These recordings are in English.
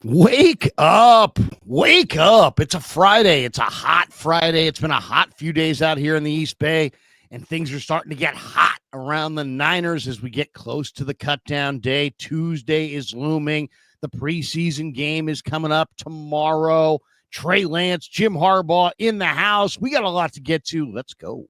Wake up. Wake up. It's a Friday. It's a hot Friday. It's been a hot few days out here in the East Bay, and things are starting to get hot around the Niners as we get close to the cutdown day. Tuesday is looming. The preseason game is coming up tomorrow. Trey Lance, Jim Harbaugh in the house. We got a lot to get to. Let's go.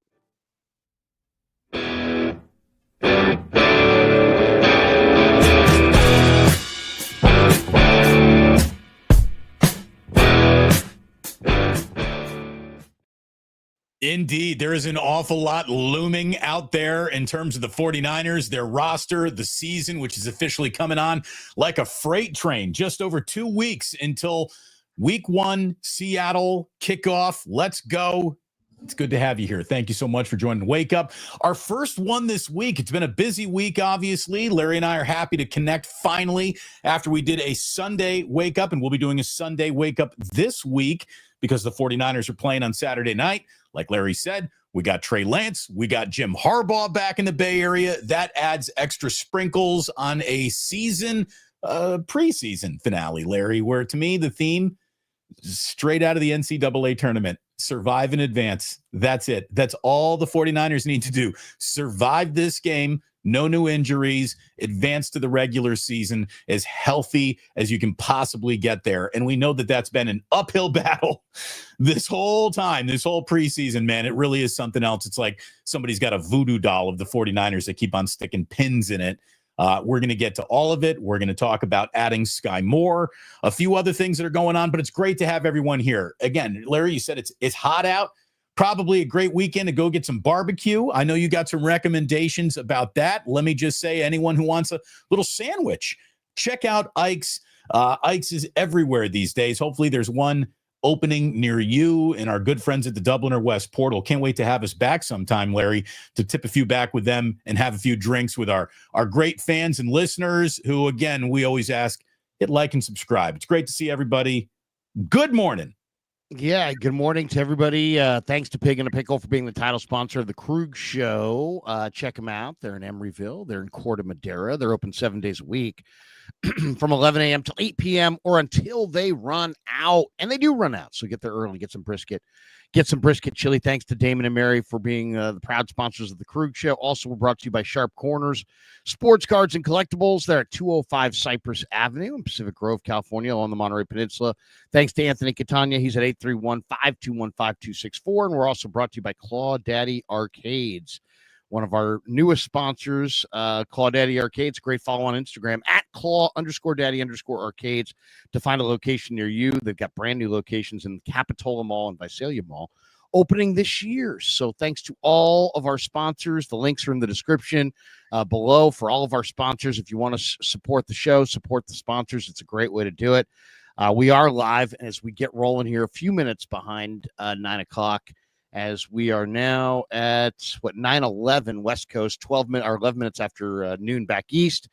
Indeed, there is an awful lot looming out there in terms of the 49ers, their roster, the season, which is officially coming on like a freight train. Just over 2 weeks until week 1, Seattle kickoff. Let's go. It's good to have you here. Thank you so much for joining Wake Up. Our first one this week. It's been a busy week, obviously. Larry and I are happy to connect finally after we did a Sunday Wake Up, and we'll be doing a Sunday Wake Up this week because the 49ers are playing on Saturday night. Like Larry said, we got Trey Lance. We got Jim Harbaugh back in the Bay Area. That adds extra sprinkles on a preseason finale, Larry, where to me the theme straight out of the NCAA tournament. Survive in advance. That's it. That's all the 49ers need to do. Survive this game. No new injuries. Advance to the regular season as healthy as you can possibly get there. And we know that that's been an uphill battle this whole time, this whole preseason, man. It really is something else. It's like somebody's got a voodoo doll of the 49ers that keep on sticking pins in it. We're going to get to all of it. We're going to talk about adding Sky Moore, a few other things that are going on, but it's great to have everyone here. Again, Larry, you said it's hot out. Probably a great weekend to go get some barbecue. I know you got some recommendations about that. Let me just say, anyone who wants a little sandwich, check out Ike's. Ike's is everywhere these days. Hopefully there's one opening near you and our good friends at the Dubliner West Portal. Can't wait to have us back sometime, Larry, to tip a few back with them and have a few drinks with our great fans and listeners who, again, we always ask, hit like and subscribe. It's great to see everybody. Good morning. Yeah, good morning to everybody. Thanks to Pig and a Pickle for being the title sponsor of the Krug Show. Check them out. They're in Emeryville. They're in Corte Madera. They're open 7 days a week from 11 a.m. till 8 p.m. or until they run out. And they do run out, so get there early, get some brisket chili. Thanks to Damon and Mary for being the proud sponsors of the Krug Show. Also, we're brought to you by Sharp Corners Sports Cards and Collectibles. They're at 205 Cypress Avenue in Pacific Grove, California, along the Monterey Peninsula. Thanks to Anthony Catania. He's at 831-521-5264. And we're also brought to you by Claw Daddy Arcades, one of our newest sponsors, Claw Daddy Arcades. Great follow on Instagram at Claw_Daddy_Arcades to find a location near you. They've got brand new locations in Capitola Mall and Visalia Mall opening this year. So thanks to all of our sponsors. The links are in the description below for all of our sponsors. If you want to support the show, support the sponsors, it's a great way to do it. We are live as we get rolling here a few minutes behind 9 o'clock. As we are now at 9:11 West Coast, 11 minutes after noon back east.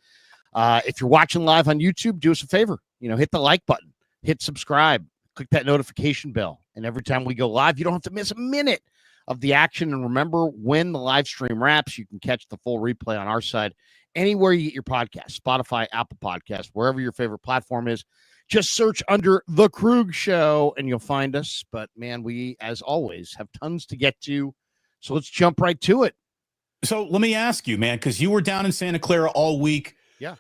If you're watching live on YouTube, do us a favor. Hit the like button, hit subscribe, click that notification bell, and every time we go live, you don't have to miss a minute of the action. And remember, when the live stream wraps, you can catch the full replay on our side anywhere you get your podcast, Spotify, Apple Podcasts, wherever your favorite platform is. Just search under The Krug Show and you'll find us. But, man, we, as always, have tons to get to. So let's jump right to it. So let me ask you, man, because you were down in Santa Clara all week. Yeah.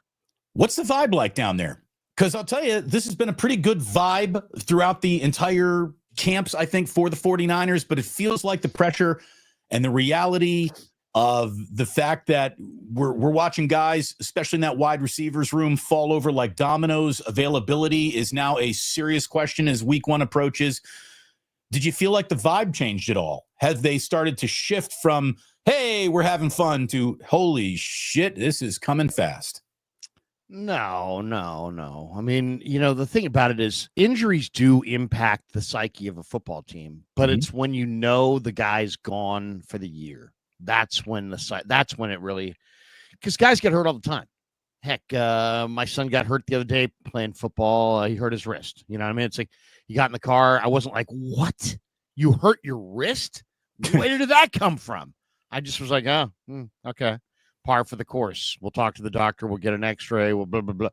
What's the vibe like down there? Because I'll tell you, this has been a pretty good vibe throughout the entire camps, I think, for the 49ers. But it feels like the pressure and the reality of the fact that we're watching guys, especially in that wide receivers room, fall over like dominoes. Availability is now a serious question as week 1 approaches. Did you feel like the vibe changed at all? Have they started to shift from, hey, we're having fun, to, holy shit, this is coming fast? No. I mean, the thing about it is injuries do impact the psyche of a football team, but it's when the guy's gone for the year. That's when it really, because guys get hurt all the time. Heck, my son got hurt the other day playing football. He hurt his wrist. You know what I mean? It's like he got in the car. I wasn't like, what? You hurt your wrist? Where did that come from? I just was like, okay. Par for the course. We'll talk to the doctor. We'll get an x-ray. We'll blah, blah, blah.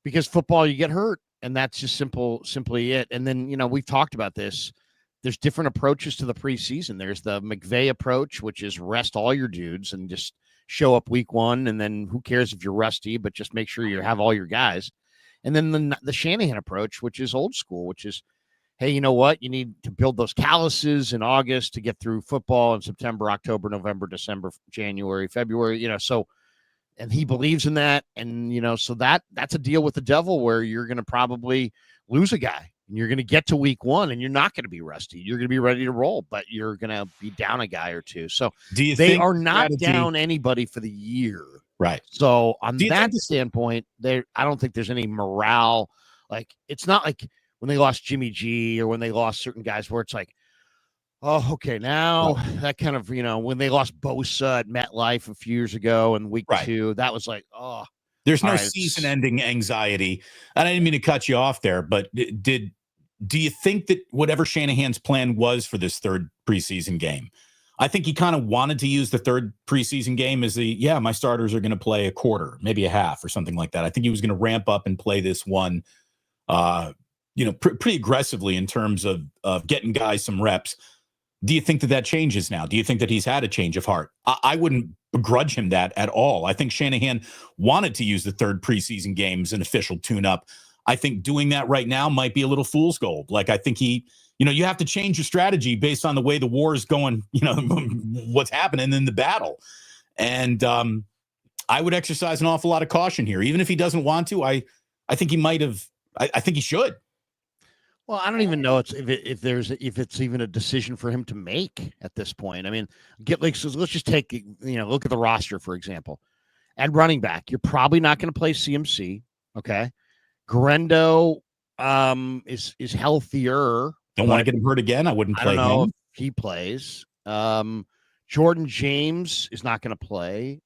Because football, you get hurt. and that's just simply it. And then, we've talked about this. There's different approaches to the preseason. There's the McVay approach, which is rest all your dudes and just show up week one. And then who cares if you're rusty, but just make sure you have all your guys. And then the Shanahan approach, which is old school, which is, hey, you know what? You need to build those calluses in August to get through football in September, October, November, December, January, February, so, and he believes in that. And, so that's a deal with the devil where you're going to probably lose a guy and you're going to get to week one and you're not going to be rusty. You're going to be ready to roll, but you're going to be down a guy or two. So they are not down anybody for the year. Right. So on that standpoint, I don't think there's any morale. Like, it's not like when they lost Jimmy G or when they lost certain guys where it's like, oh, okay, now that kind of, when they lost Bosa at MetLife a few years ago in week two, that was like, oh. There's no season-ending anxiety. And I didn't mean to cut you off there, but do you think that whatever Shanahan's plan was for this third preseason game, I think he kind of wanted to use the third preseason game as my starters are going to play a quarter, maybe a half or something like that. I think he was going to ramp up and play this one, pretty aggressively in terms of getting guys some reps. Do you think that changes now? Do you think that he's had a change of heart? I wouldn't begrudge him that at all. I think Shanahan wanted to use the third preseason game as an official tune-up. I think doing that right now might be a little fool's gold. Like, I think you have to change your strategy based on the way the war is going, what's happening in the battle. And I would exercise an awful lot of caution here. Even if he doesn't want to, I think he might have, I think he should. Well, I don't even know if it's even a decision for him to make at this point. I mean, so let's just take, look at the roster, for example. At running back, you're probably not going to play CMC. Okay. Guerendo is healthier. Don't want to get him hurt again. I wouldn't play him. I don't know if he plays. Jordan James is not going to play.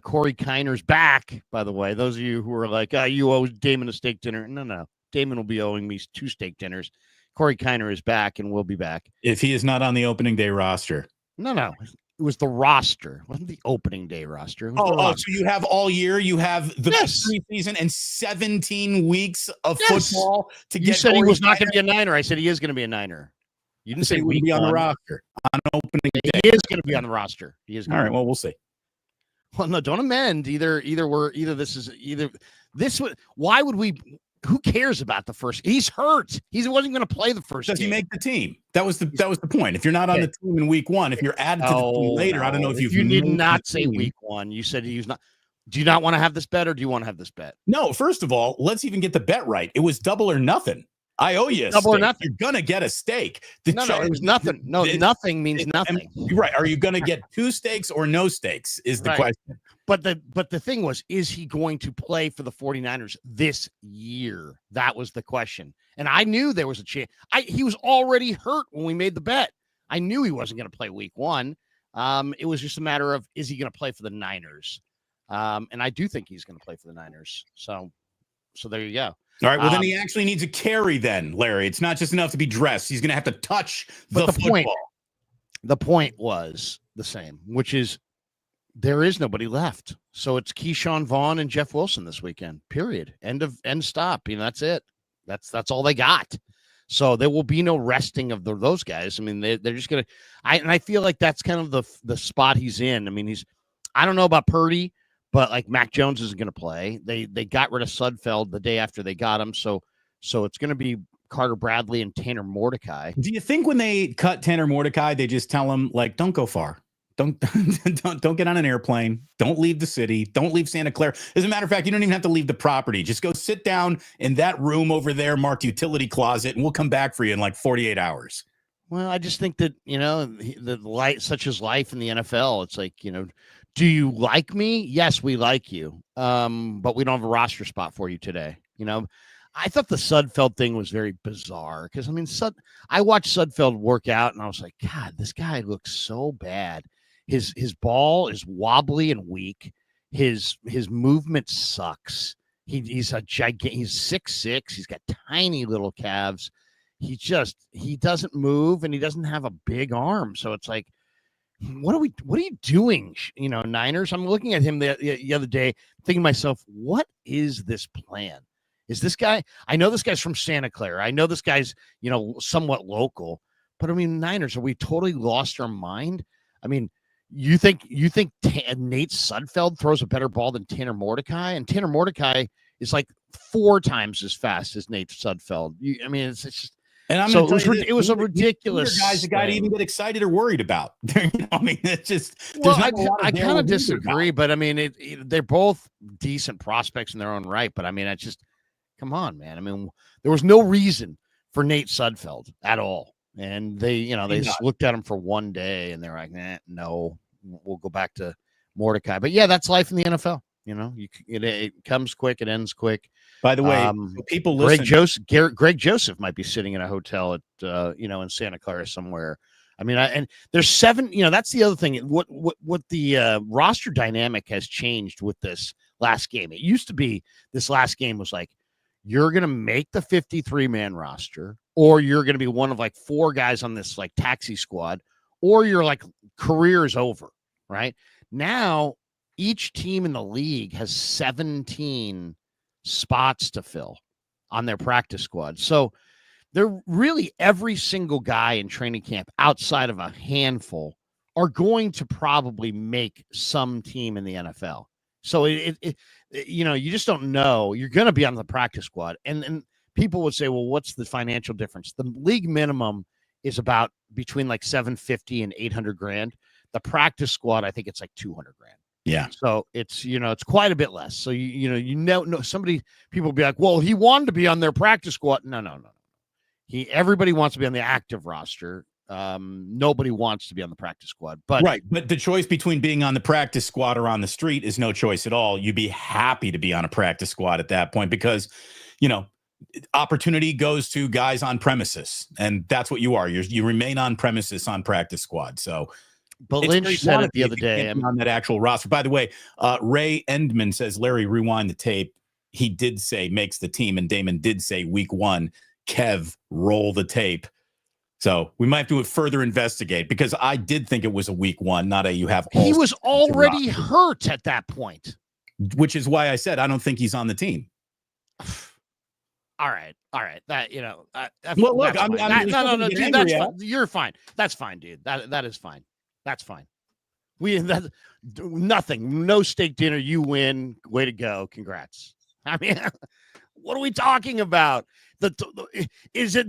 Corey Kiner's back, by the way. Those of you who are like, you owe Damon a steak dinner. No. Damon will be owing me 2 steak dinners. Corey Kiner is back and will be back. If he is not on the opening day roster. No. It was the roster. It wasn't the opening day roster. So you have all year. You have the preseason and 17 weeks of football to get. You said Corey he was not going to be a Niner. I said he is going to be a Niner. You didn't say he would be on the roster on opening day. He is going to be on the roster. He is. All right. Well, we'll see. Well, no, don't amend. Why would we? Who cares about the first? He's hurt. He wasn't going to play the first. Does he make the team? That was the point. If you're not on the team in week one, if you're added to the team later, I don't know if you did not say week one. You said he was not. Do you not want to have this bet, or do you want to have this bet? No. First of all, let's even get the bet right. It was double or nothing. I owe you a double steak. Or nothing. You're gonna get a steak. No, it was nothing. Nothing means nothing. Right? Are you gonna get 2 steaks or no steaks? Is the question. But the thing was, is he going to play for the 49ers this year? That was the question. And I knew there was a chance. He was already hurt when we made the bet. I knew he wasn't going to play week one. It was just a matter of, is he going to play for the Niners? And I do think he's going to play for the Niners. So there you go. All right. Well, then he actually needs a carry then, Larry. It's not just enough to be dressed. He's going to have to touch the football. The point was the same, which is there is nobody left. So it's Keyshawn Vaughn and Jeff Wilson this weekend, period. End stop. That's it. That's all they got. So there will be no resting of those guys. I mean, they're just going to, I feel like that's kind of the spot he's in. I mean, I don't know about Purdy, but like Mac Jones isn't going to play. They got rid of Sudfeld the day after they got him. So it's going to be Carter Bradley and Tanner Mordecai. Do you think when they cut Tanner Mordecai, they just tell him, like, don't go far? Don't get on an airplane. Don't leave the city. Don't leave Santa Clara. As a matter of fact, you don't even have to leave the property. Just go sit down in that room over there marked utility closet, and we'll come back for you in like 48 hours. Well, I just think that, the light, such as life in the NFL, it's like, do you like me? Yes, we like you. But we don't have a roster spot for you today. I thought the Sudfeld thing was very bizarre because, I watched Sudfeld work out and I was like, God, this guy looks so bad. His ball is wobbly and weak. His movement sucks. He's a gigantic. He's 6'6". He's got tiny little calves. He doesn't move and he doesn't have a big arm. So it's like, what are you doing? Niners. I'm looking at him the other day, thinking to myself, what is this plan? Is this guy? I know this guy's from Santa Clara. I know this guy's, somewhat local. But I mean, Niners, are we totally lost our mind? I mean, you think Nate Sudfeld throws a better ball than Tanner Mordecai? And Tanner Mordecai is like 4 times as fast as Nate Sudfeld. It's just. And I'm so it was a ridiculous guys the guy to even get excited or worried about. It's just. Well, I kind of disagree, but I mean, they're both decent prospects in their own right. But I mean, I just come on, man. I mean, there was no reason for Nate Sudfeld at all, and they just looked at him for one day and they're like, no, we'll go back to Mordecai. But yeah, that's life in the NFL. It comes quick, it ends quick. By the way, people listen. Greg Joseph might be sitting in a hotel at in Santa Clara somewhere. I mean, and there's 7. That's the other thing. What the roster dynamic has changed with this last game. It used to be this last game was like you're gonna make the 53-man roster, or you're gonna be one of like 4 guys on this like taxi squad, or your like career is over. Right now, each team in the league has 17 spots to fill on their practice squad. So they're really every single guy in training camp outside of a handful are going to probably make some team in the NFL. So you just don't know. You're going to be on the practice squad. And people would say, well, what's the financial difference? The league minimum is about between like $750 and $800,000. The practice squad, I think it's like $200,000. Yeah. So it's, it's quite a bit less. So, people will be like, well, he wanted to be on their practice squad. No. Everybody wants to be on the active roster. Nobody wants to be on the practice squad, but right. But the choice between being on the practice squad or on the street is no choice at all. You'd be happy to be on a practice squad at that point because, opportunity goes to guys on premises, and that's what you are. You remain on premises on practice squad. So, but Lynch said it the other day on that actual roster. By the way, Ray Endman says, Larry, rewind the tape. He did say makes the team, and Damon did say week 1. Kev, roll the tape. So we might have to further investigate because I did think it was a week 1, not a you have. He was already hurt at that point, which is why I said I don't think he's on the team. All right. That well, look, no, dude, that's fine. You're fine. That's fine, dude. That is fine. That's fine. Nothing. No steak dinner. You win. Way to go. Congrats. I mean, what are we talking about? Is it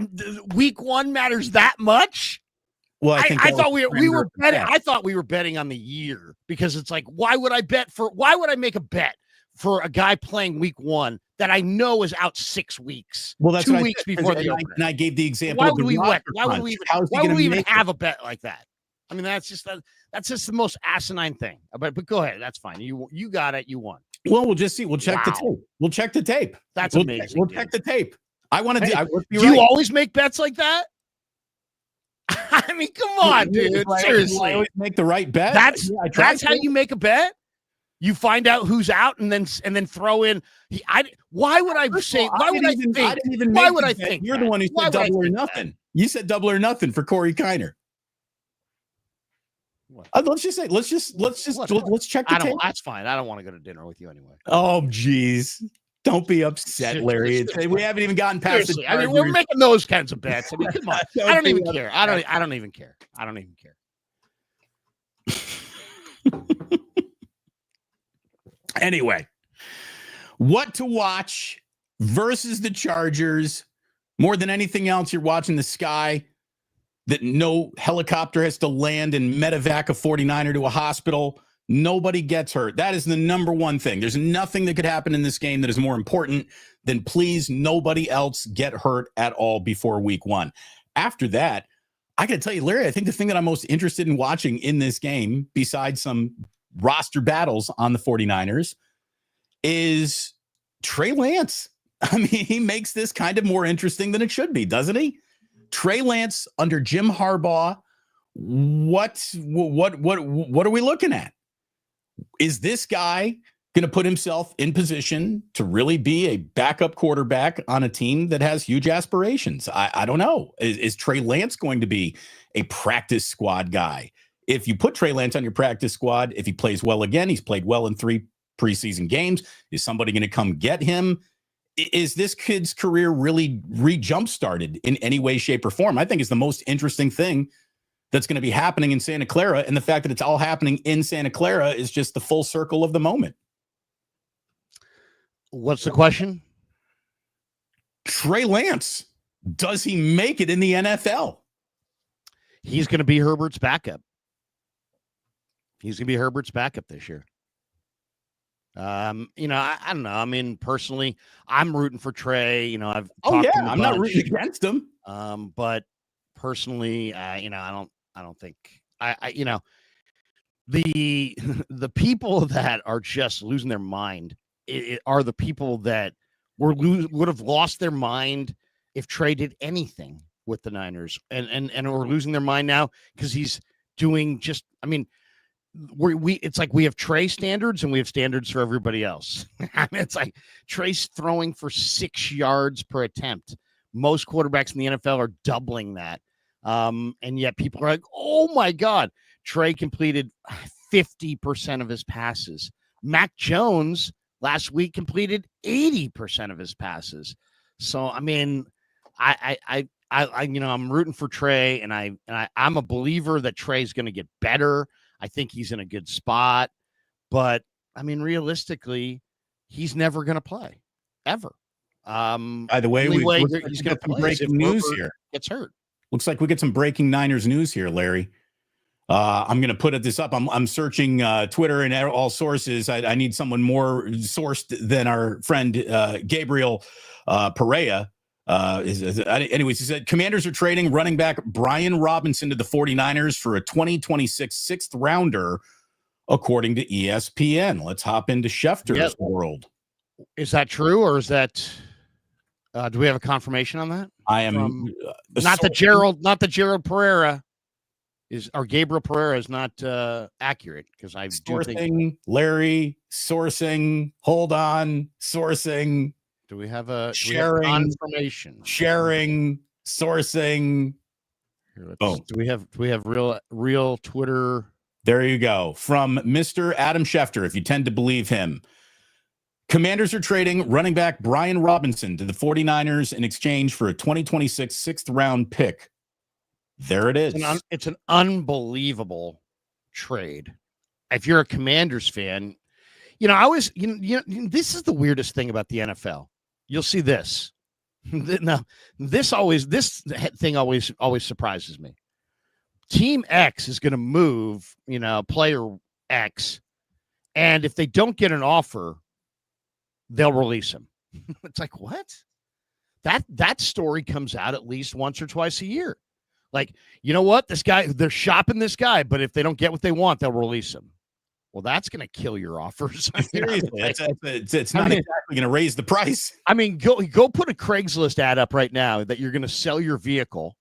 week 1 matters that much? Well, I thought we were betting. I thought we were betting on the year because it's like, why would I make a bet for a guy playing week 1 that I know is out 6 weeks? Well, that's 2 weeks before the opener. And I gave the example. Why would we even have a bet like that? I mean, that's just the most asinine thing. But go ahead. That's fine. You got it. You won. Well, we'll just see. We'll check the tape. We'll check the tape. That's amazing. We'll check the tape. I want to do you always make bets like that? I mean, come on, dude. Seriously. I always make the right bet. That's how you make a bet? You find out who's out and then throw in. Why would I say? Why would I think? I didn't even why would I think? You're the one who said double or nothing. You said double or nothing for Corey Kiner. Let's check the tape. That's fine. I don't want to go to dinner with you anyway. Oh, geez. Don't be upset, Larry. We haven't even gotten past it. I mean, we're making those kinds of bets. I mean, come on. I don't even care. I don't even care. I don't even care. Anyway, what to watch versus the Chargers. More than anything else, you're watching the sky. That no helicopter has to land and medevac a 49er to a hospital. Nobody gets hurt. That is the number one thing. There's nothing that could happen in this game that is more important than please nobody else get hurt at all before week 1. After that, I got to tell you, Larry, I think the thing that I'm most interested in watching in this game, besides some roster battles on the 49ers, is Trey Lance. I mean, he makes this kind of more interesting than it should be, doesn't he? Trey Lance under Jim Harbaugh. What are we looking at? Is this guy going to put himself in position to really be a backup quarterback on a team that has huge aspirations? I don't know. Is Trey Lance going to be a practice squad guy? If you put Trey Lance on your practice squad, if he plays well again, he's played well in 3 preseason games. Is somebody going to come get him is this kid's career really re-jump started in any way, shape, or form? I think is the most interesting thing that's going to be happening in Santa Clara. And the fact that it's all happening in Santa Clara is just the full circle of the moment. What's the question? Trey Lance, does he make it in the NFL? He's going to be Herbert's backup. He's going to be Herbert's backup this year. I don't know. I mean, personally, I'm rooting for Trey. I've talked to him I'm not rooting against him. But personally, I don't think the people that are just losing their mind are the people that would have lost their mind if Trey did anything with the Niners, and are losing their mind now because he's doing just. I mean, it's like we have Trey standards and we have standards for everybody else. I mean, it's like Trey's throwing for 6 yards per attempt. Most quarterbacks in the NFL are doubling that. And yet people are like, oh my God, Trey completed 50% of his passes. Mac Jones last week completed 80% of his passes. So, I mean, I'm rooting for Trey, and I'm a believer that Trey's going to get better. I think he's in a good spot, but I mean, realistically, he's never going to play ever. By the way, he's going to play breaking news here. Gets hurt. Looks like we get some breaking Niners news here, Larry. I'm going to put this up. I'm searching Twitter and all sources. I need someone more sourced than our friend Gabriel Perea. Anyways, he said Commanders are trading running back Brian Robinson to the 49ers for a 2026 sixth rounder, according to ESPN. Let's hop into Schefter's world. Is that true, or is that? Do we have a confirmation on that? I am not the Gerald Pereira or Gabriel Pereira is not accurate, because I do think Larry sourcing. Hold on, sourcing. Do we have a confirmation? Sharing, sourcing. Here, do we have real Twitter? There you go. From Mr. Adam Schefter, if you tend to believe him. Commanders are trading running back Brian Robinson to the 49ers in exchange for a 2026 sixth round pick. There it is. It's an unbelievable trade. If you're a Commanders fan, this is the weirdest thing about the NFL. You'll see this. Now, this thing always surprises me. Team X is going to move, player X, and if they don't get an offer, they'll release him. It's like, what? That story comes out at least once or twice a year. Like, you know what? They're shopping this guy, but if they don't get what they want, they'll release him. Well, that's going to kill your offers. Seriously, it's not exactly going to raise the price. I mean, go put a Craigslist ad up right now that you're going to sell your vehicle,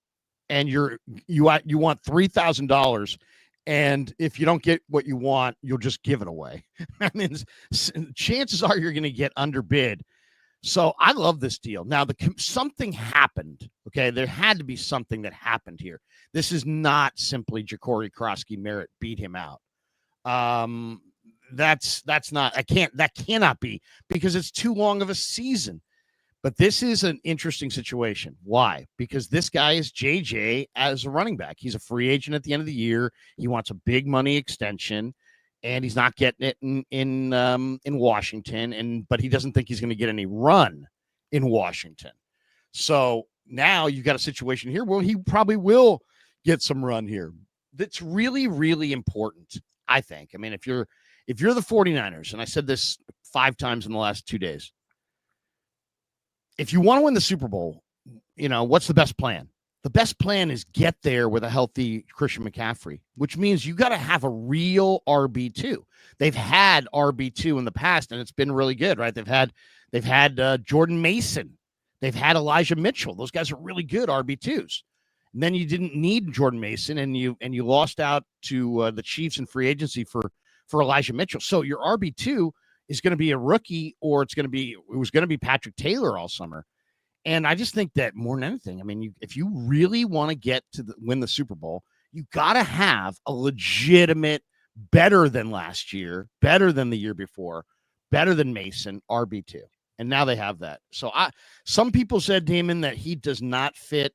and you want $3,000, and if you don't get what you want, you'll just give it away. I mean, chances are you're going to get underbid. So I love this deal. Now, something happened. Okay, there had to be something that happened here. This is not simply Jacory Krosky Merritt beat him out. That's not, that cannot be, because it's too long of a season. But this is an interesting situation. Why? Because this guy is JJ as a running back. He's a free agent at the end of the year. He wants a big money extension, and he's not getting it in Washington. But he doesn't think he's going to get any run in Washington. So now you've got a situation here where he probably will get some run here. That's really, really important, I think. I mean, if you're the 49ers, and I said this 5 times in the last 2 days, if you want to win the Super Bowl, what's the best plan? The best plan is get there with a healthy Christian McCaffrey, which means you got to have a real RB2. They've had RB2 in the past, and it's been really good, right? They've had Jordan Mason. They've had Elijah Mitchell. Those guys are really good RB2s. And then you didn't need Jordan Mason, and you lost out to the Chiefs in free agency for Elijah Mitchell. So your RB2 is going to be a rookie, or it was going to be Patrick Taylor all summer. And I just think that more than anything, I mean, if you really want to get to win the Super Bowl, you got to have a legitimate, better than last year, better than the year before, better than Mason RB2. And now they have that. So some people said, Damon, that he does not fit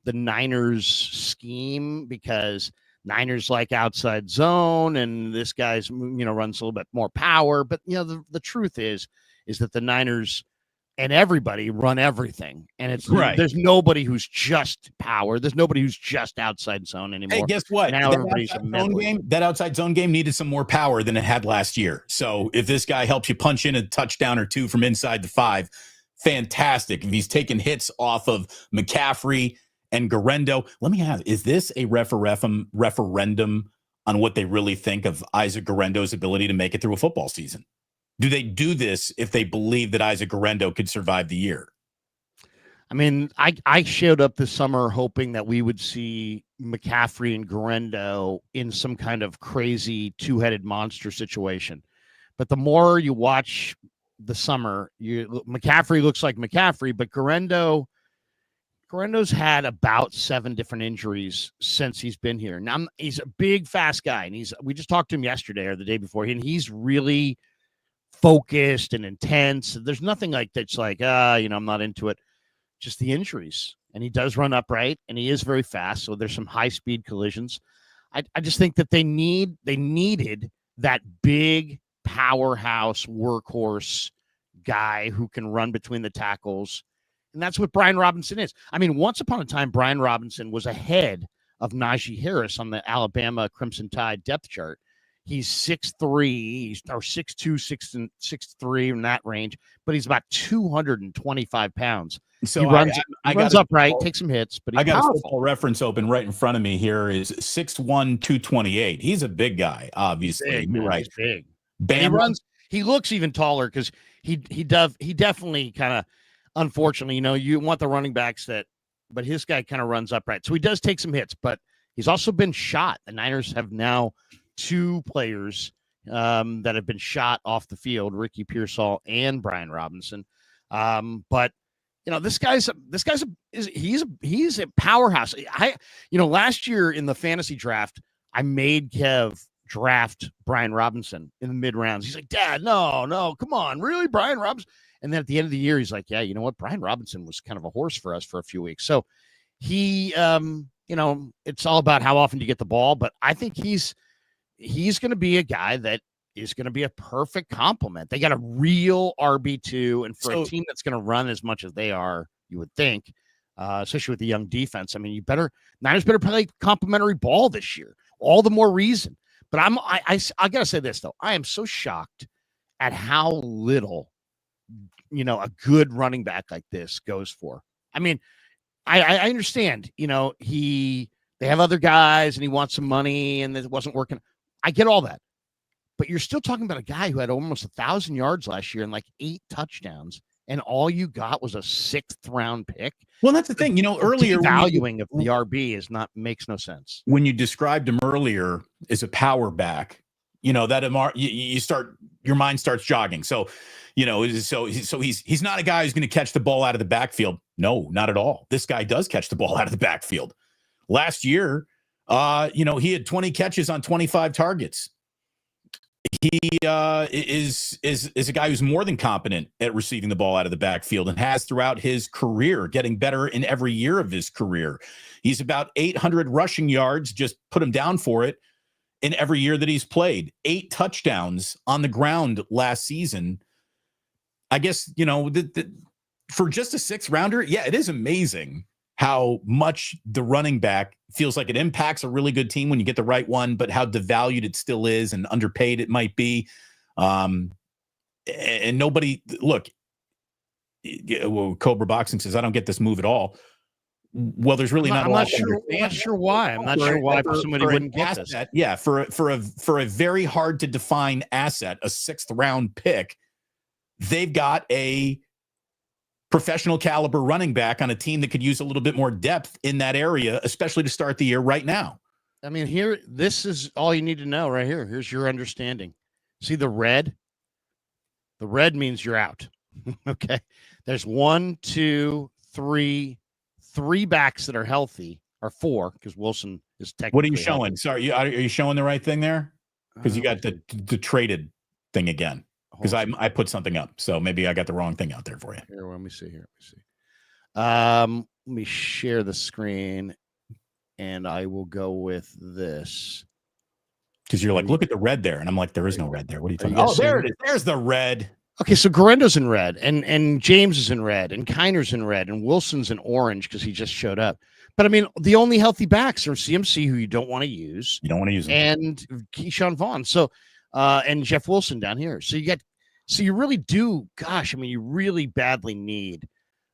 the Niners scheme because Niners like outside zone and this guy's, runs a little bit more power. But, the truth is that the Niners and everybody run everything. And it's right. There's nobody who's just power. There's nobody who's just outside zone anymore. Hey, guess what? Now everybody's that outside zone game needed some more power than it had last year. So if this guy helps you punch in a touchdown or two from inside the 5, fantastic. If he's taking hits off of McCaffrey and Guerendo, let me ask, is this a referendum on what they really think of Isaac Guerendo's ability to make it through a football season? Do they do this if they believe that Isaac Guerendo could survive the year? I mean, I showed up this summer hoping that we would see McCaffrey and Guerendo in some kind of crazy two-headed monster situation. But the more you watch the summer, McCaffrey looks like McCaffrey, but Guerendo's had about 7 different injuries since he's been here. Now he's a big, fast guy, and we just talked to him yesterday or the day before, and he's really focused and intense. There's nothing like that's like, I'm not into it. Just the injuries. And he does run upright, and he is very fast. So there's some high-speed collisions. I just think that they needed that big powerhouse workhorse guy who can run between the tackles. And that's what Brian Robinson is. I mean, once upon a time, Brian Robinson was ahead of Najee Harris on the Alabama Crimson Tide depth chart. He's 6'3", or 6'2", 6'3", in that range, but he's about 225 pounds. So he runs upright, takes some hits, but I got a Football Reference open right in front of me here. Is 6'1", 228. He's a big guy, obviously. Big, right? He's big. He looks even taller because he definitely kind of, unfortunately, you want the running backs but his guy kind of runs upright. So he does take some hits, but he's also been shot. The Niners have now 2 players that have been shot off the field, Ricky Pearsall and Brian Robinson. But this guy's a powerhouse. Last year in the fantasy draft, I made Kev draft Brian Robinson in the mid rounds. He's like, Dad, no, come on, really, Brian Robinson? And then at the end of the year, he's like, yeah, you know what? Brian Robinson was kind of a horse for us for a few weeks. So he, it's all about how often you get the ball, but I think he's going to be a guy that is going to be a perfect complement. They got a real RB2, and for a team that's going to run as much as they are, you would think, especially with the young defense. I mean, Niners better play complimentary ball this year. All the more reason. But I got to say this, though. I am so shocked at how little, a good running back like this goes for. I mean, I understand, they have other guys and he wants some money and it wasn't working. I get all that. But you're still talking about a guy who had almost 1,000 yards last year and like 8 touchdowns, and all you got was a 6th round pick. Well, that's the thing. Earlier valuing of the RB makes no sense. When you described him earlier as a power back, that you start, your mind starts jogging. So, so he's not a guy who's going to catch the ball out of the backfield. No, not at all. This guy does catch the ball out of the backfield. Last year, he had 20 catches on 25 targets. He is a guy who's more than competent at receiving the ball out of the backfield and has throughout his career, getting better in every year of his career. He's about 800 rushing yards, just put him down for it, in every year that he's played. 8 touchdowns on the ground last season. I guess, for just a 6th rounder, yeah, it is amazing how much the running back feels like it impacts a really good team when you get the right one, but how devalued it still is and underpaid it might be. And nobody, look, Cobra Boxing says, I don't get this move at all. Well, there's really not. I'm not sure why. I'm not sure why somebody wouldn't get this. Yeah, for a very hard to define asset, a 6th round pick, they've got a professional caliber running back on a team that could use a little bit more depth in that area, especially to start the year right now. I mean, this is all you need to know right here. Here's your understanding. See the red? The red means you're out. Okay. There's 1, 2, 3 backs that are healthy, or 4, because Wilson is technically. What are you showing? Healthy. Sorry, are you showing the right thing there? Because you got the traded thing again. because I put something up. So maybe I got the wrong thing out there for you. Here, let me see. Let me share the screen, and I will go with this. Because you're like, look at the red there. And I'm like, there is no red there. What are you talking about? Oh, there it is. There's the red. Okay, so Garendo's in red, and James is in red, and Kiner's in red, and Wilson's in orange because he just showed up. But I mean, the only healthy backs are CMC, who you don't want to use. You don't want to use them. And Keyshawn Vaughn. So, and Jeff Wilson down here. So you really do. Gosh, I mean, you really badly need.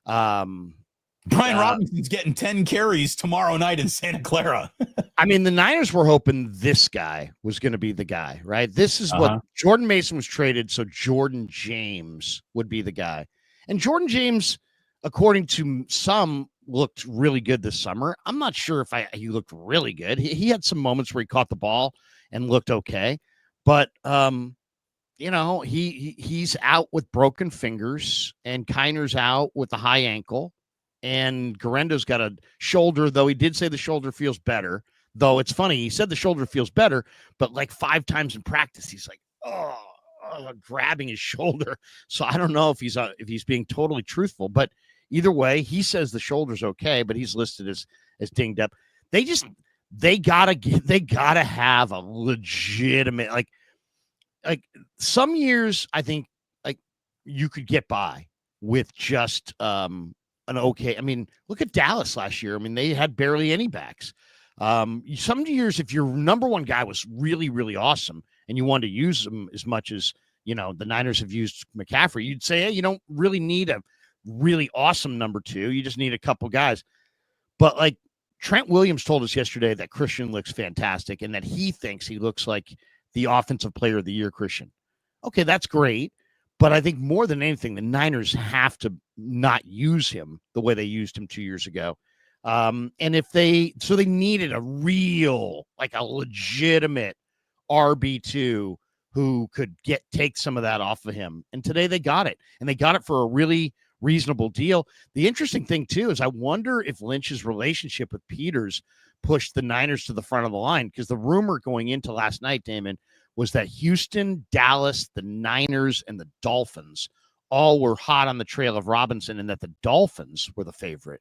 Brian Robinson's getting 10 carries tomorrow night in Santa Clara. I mean, the Niners were hoping this guy was going to be the guy, right? This is what Jordan Mason was traded, so Jordan James would be the guy. And Jordan James, according to some, looked really good this summer. I'm not sure if he looked really good. He had some moments where he caught the ball and looked okay. But, he's out with broken fingers, and Kiner's out with a high ankle. And Garendo's got a shoulder, though he did say the shoulder feels better. Though it's funny, he said the shoulder feels better, but like 5 times in practice, he's like, grabbing his shoulder. So I don't know if he's being totally truthful, but either way, he says the shoulder's okay, but he's listed as dinged up. They gotta have a legitimate, like some years, I think like you could get by with just an okay. I mean, look at Dallas last year. I mean, they had barely any backs. Some years, if your number one guy was really, really awesome and you wanted to use him as much as, the Niners have used McCaffrey, you'd say, hey, you don't really need a really awesome number 2. You just need a couple guys. But like Trent Williams told us yesterday that Christian looks fantastic and that he thinks he looks like the offensive player of the year, Christian. Okay, that's great. But I think more than anything, the Niners have to not use him the way they used him 2 years ago. And they needed a real, like a legitimate RB2 who could take some of that off of him. And today they got it, and they got it for a really reasonable deal. The interesting thing too, is I wonder if Lynch's relationship with Peters pushed the Niners to the front of the line, because the rumor going into last night, Damon, was that Houston, Dallas, the Niners, and the Dolphins all were hot on the trail of Robinson, and that the Dolphins were the favorite.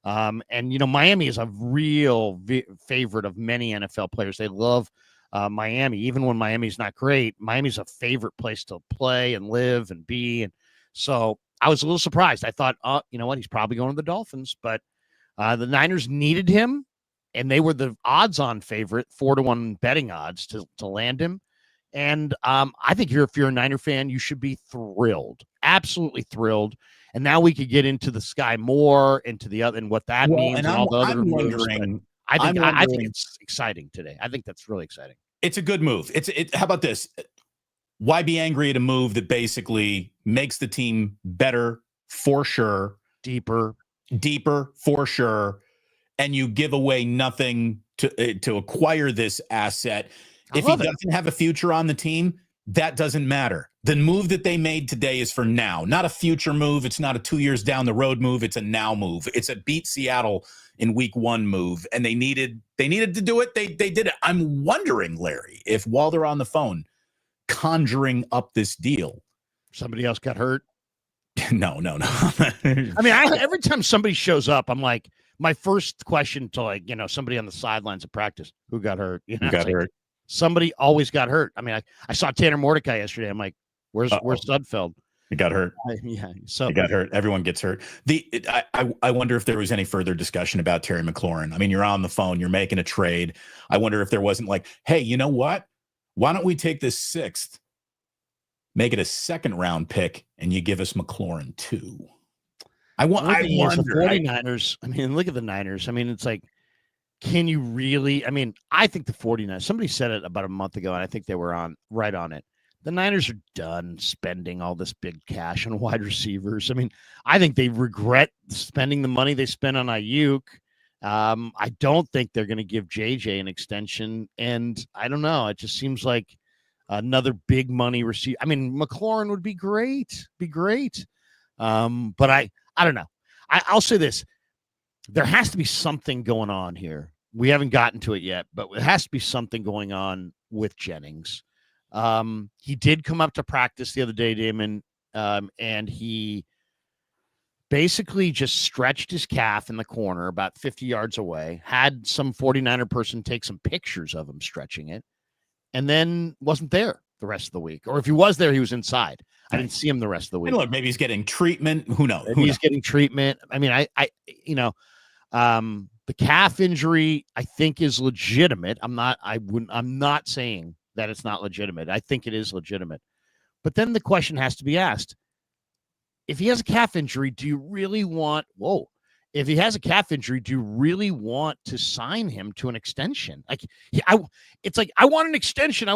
Miami is a real favorite of many NFL players. They love Miami. Even when Miami's not great, Miami's a favorite place to play and live and be. And so I was a little surprised. I thought, you know what? He's probably going to the Dolphins, but the Niners needed him, and they were the odds-on favorite, 4-1 betting odds to land him. And I think if you're a Niner fan, you should be thrilled, absolutely thrilled. And now we could get into the Sky Moore, into the other, and what that means, and all the other moves. I think it's exciting today. I think that's really exciting. It's a good move. How about this? Why be angry at a move that basically makes the team better for sure, deeper for sure, and you give away nothing to acquire this asset? If he doesn't have a future on the team, that doesn't matter. The move that they made today is for now, not a future move. It's not a 2 years down the road move. It's a now move. It's a beat Seattle in week 1 move, and they needed to do it. They did it. I'm wondering, Larry, if while they're on the phone conjuring up this deal, somebody else got hurt. No. I mean, every time somebody shows up, I'm like, my first question to somebody on the sidelines of practice, who got hurt? Who got hurt? Somebody always got hurt. I mean, I saw Tanner Mordecai yesterday. I'm like, where's Sudfeld? He got hurt. So he got hurt. Everyone gets hurt. I wonder if there was any further discussion about Terry McLaurin. I mean, you're on the phone, you're making a trade. I wonder if there wasn't like, hey, you know what? Why don't we take this 6th, make it a 2nd round pick, and you give us McLaurin too? I wonder. The 49ers. I mean, look at the Niners. I mean, it's like, can you really? I mean, I think the 49ers, somebody said it about a month ago, and I think they were right on it. The Niners are done spending all this big cash on wide receivers. I mean, I think they regret spending the money they spent on Ayuk. I don't think they're going to give JJ an extension, and I don't know. It just seems like another big money receiver. I mean, McLaurin would be great, but I don't know. I'll say this. There has to be something going on here. We haven't gotten to it yet, but there has to be something going on with Jennings. He did come up to practice the other day, Damon, and he basically just stretched his calf in the corner about 50 yards away, had some 49er person take some pictures of him stretching it, and then wasn't there the rest of the week. Or if he was there, he was inside. I didn't see him the rest of the week. And look, maybe he's getting treatment. Who knows? Maybe he's getting treatment. I mean, the calf injury, I think, is legitimate. I'm not saying that it's not legitimate. I think it is legitimate. But then the question has to be asked. If he has a calf injury, do you really want, if he has a calf injury, do you really want to sign him to an extension? It's like, I want an extension,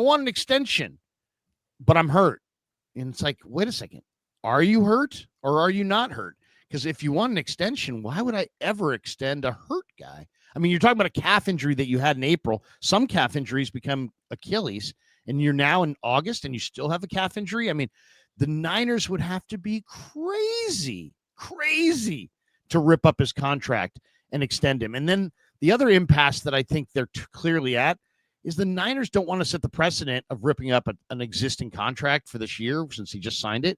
but I'm hurt. And it's like, wait a second. Are you hurt or are you not hurt? Because if you want an extension, why would I ever extend a hurt guy? I mean, you're talking about a calf injury that you had in April. Some calf injuries become Achilles, and you're now in August and you still have a calf injury. I mean, the Niners would have to be crazy to rip up his contract and extend him. And then the other impasse that I think they're clearly at is the Niners don't want to set the precedent of ripping up an existing contract for this year since he just signed it.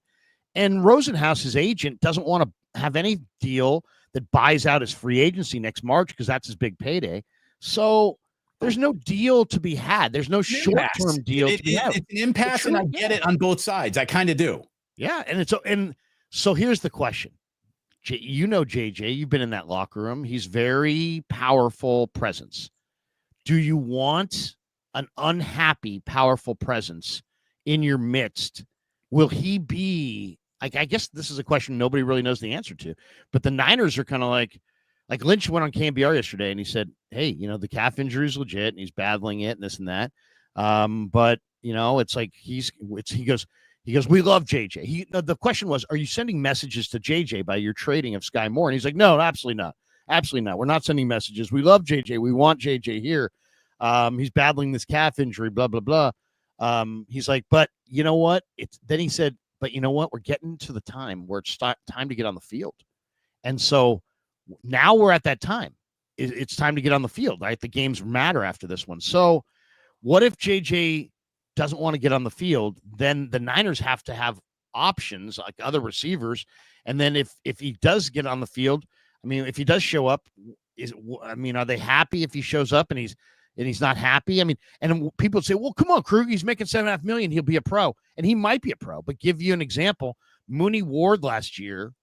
And Rosenhaus, his agent, doesn't want to have any deal that buys out his free agency next March because that's his big payday. So there's no deal to be had. There's no short-term deal to be had. It's an impasse, and I get it on both sides. I kind of do. Yeah, and so here's the question. JJ, you've been in that locker room. He's very powerful presence. Do you want an unhappy, powerful presence in your midst? Will he be, I guess this is a question nobody really knows the answer to, but the Niners are kind of like Lynch went on KNBR yesterday and he said, hey, the calf injury is legit and he's battling it and this and that. But it's like he goes, we love JJ. The question was, are you sending messages to JJ by your trading of Sky Moore? And he's like, no, absolutely not. Absolutely not. We're not sending messages. We love JJ. We want JJ here. He's battling this calf injury, blah, blah, blah. He's like, but you know what? Then he said, but you know what? We're getting to the time where it's time to get on the field. And so now we're at that time. It's time to get on the field, right? The games matter after this one. So what if JJ doesn't want to get on the field? Then the Niners have to have options like other receivers. And then if he does get on the field, I mean, if he does show up, are they happy if he shows up and he's not happy? I mean, and people say, well, come on, Krug, he's making $7.5 million. He'll be a pro. And he might be a pro, but give you an example. Mooney Ward last year,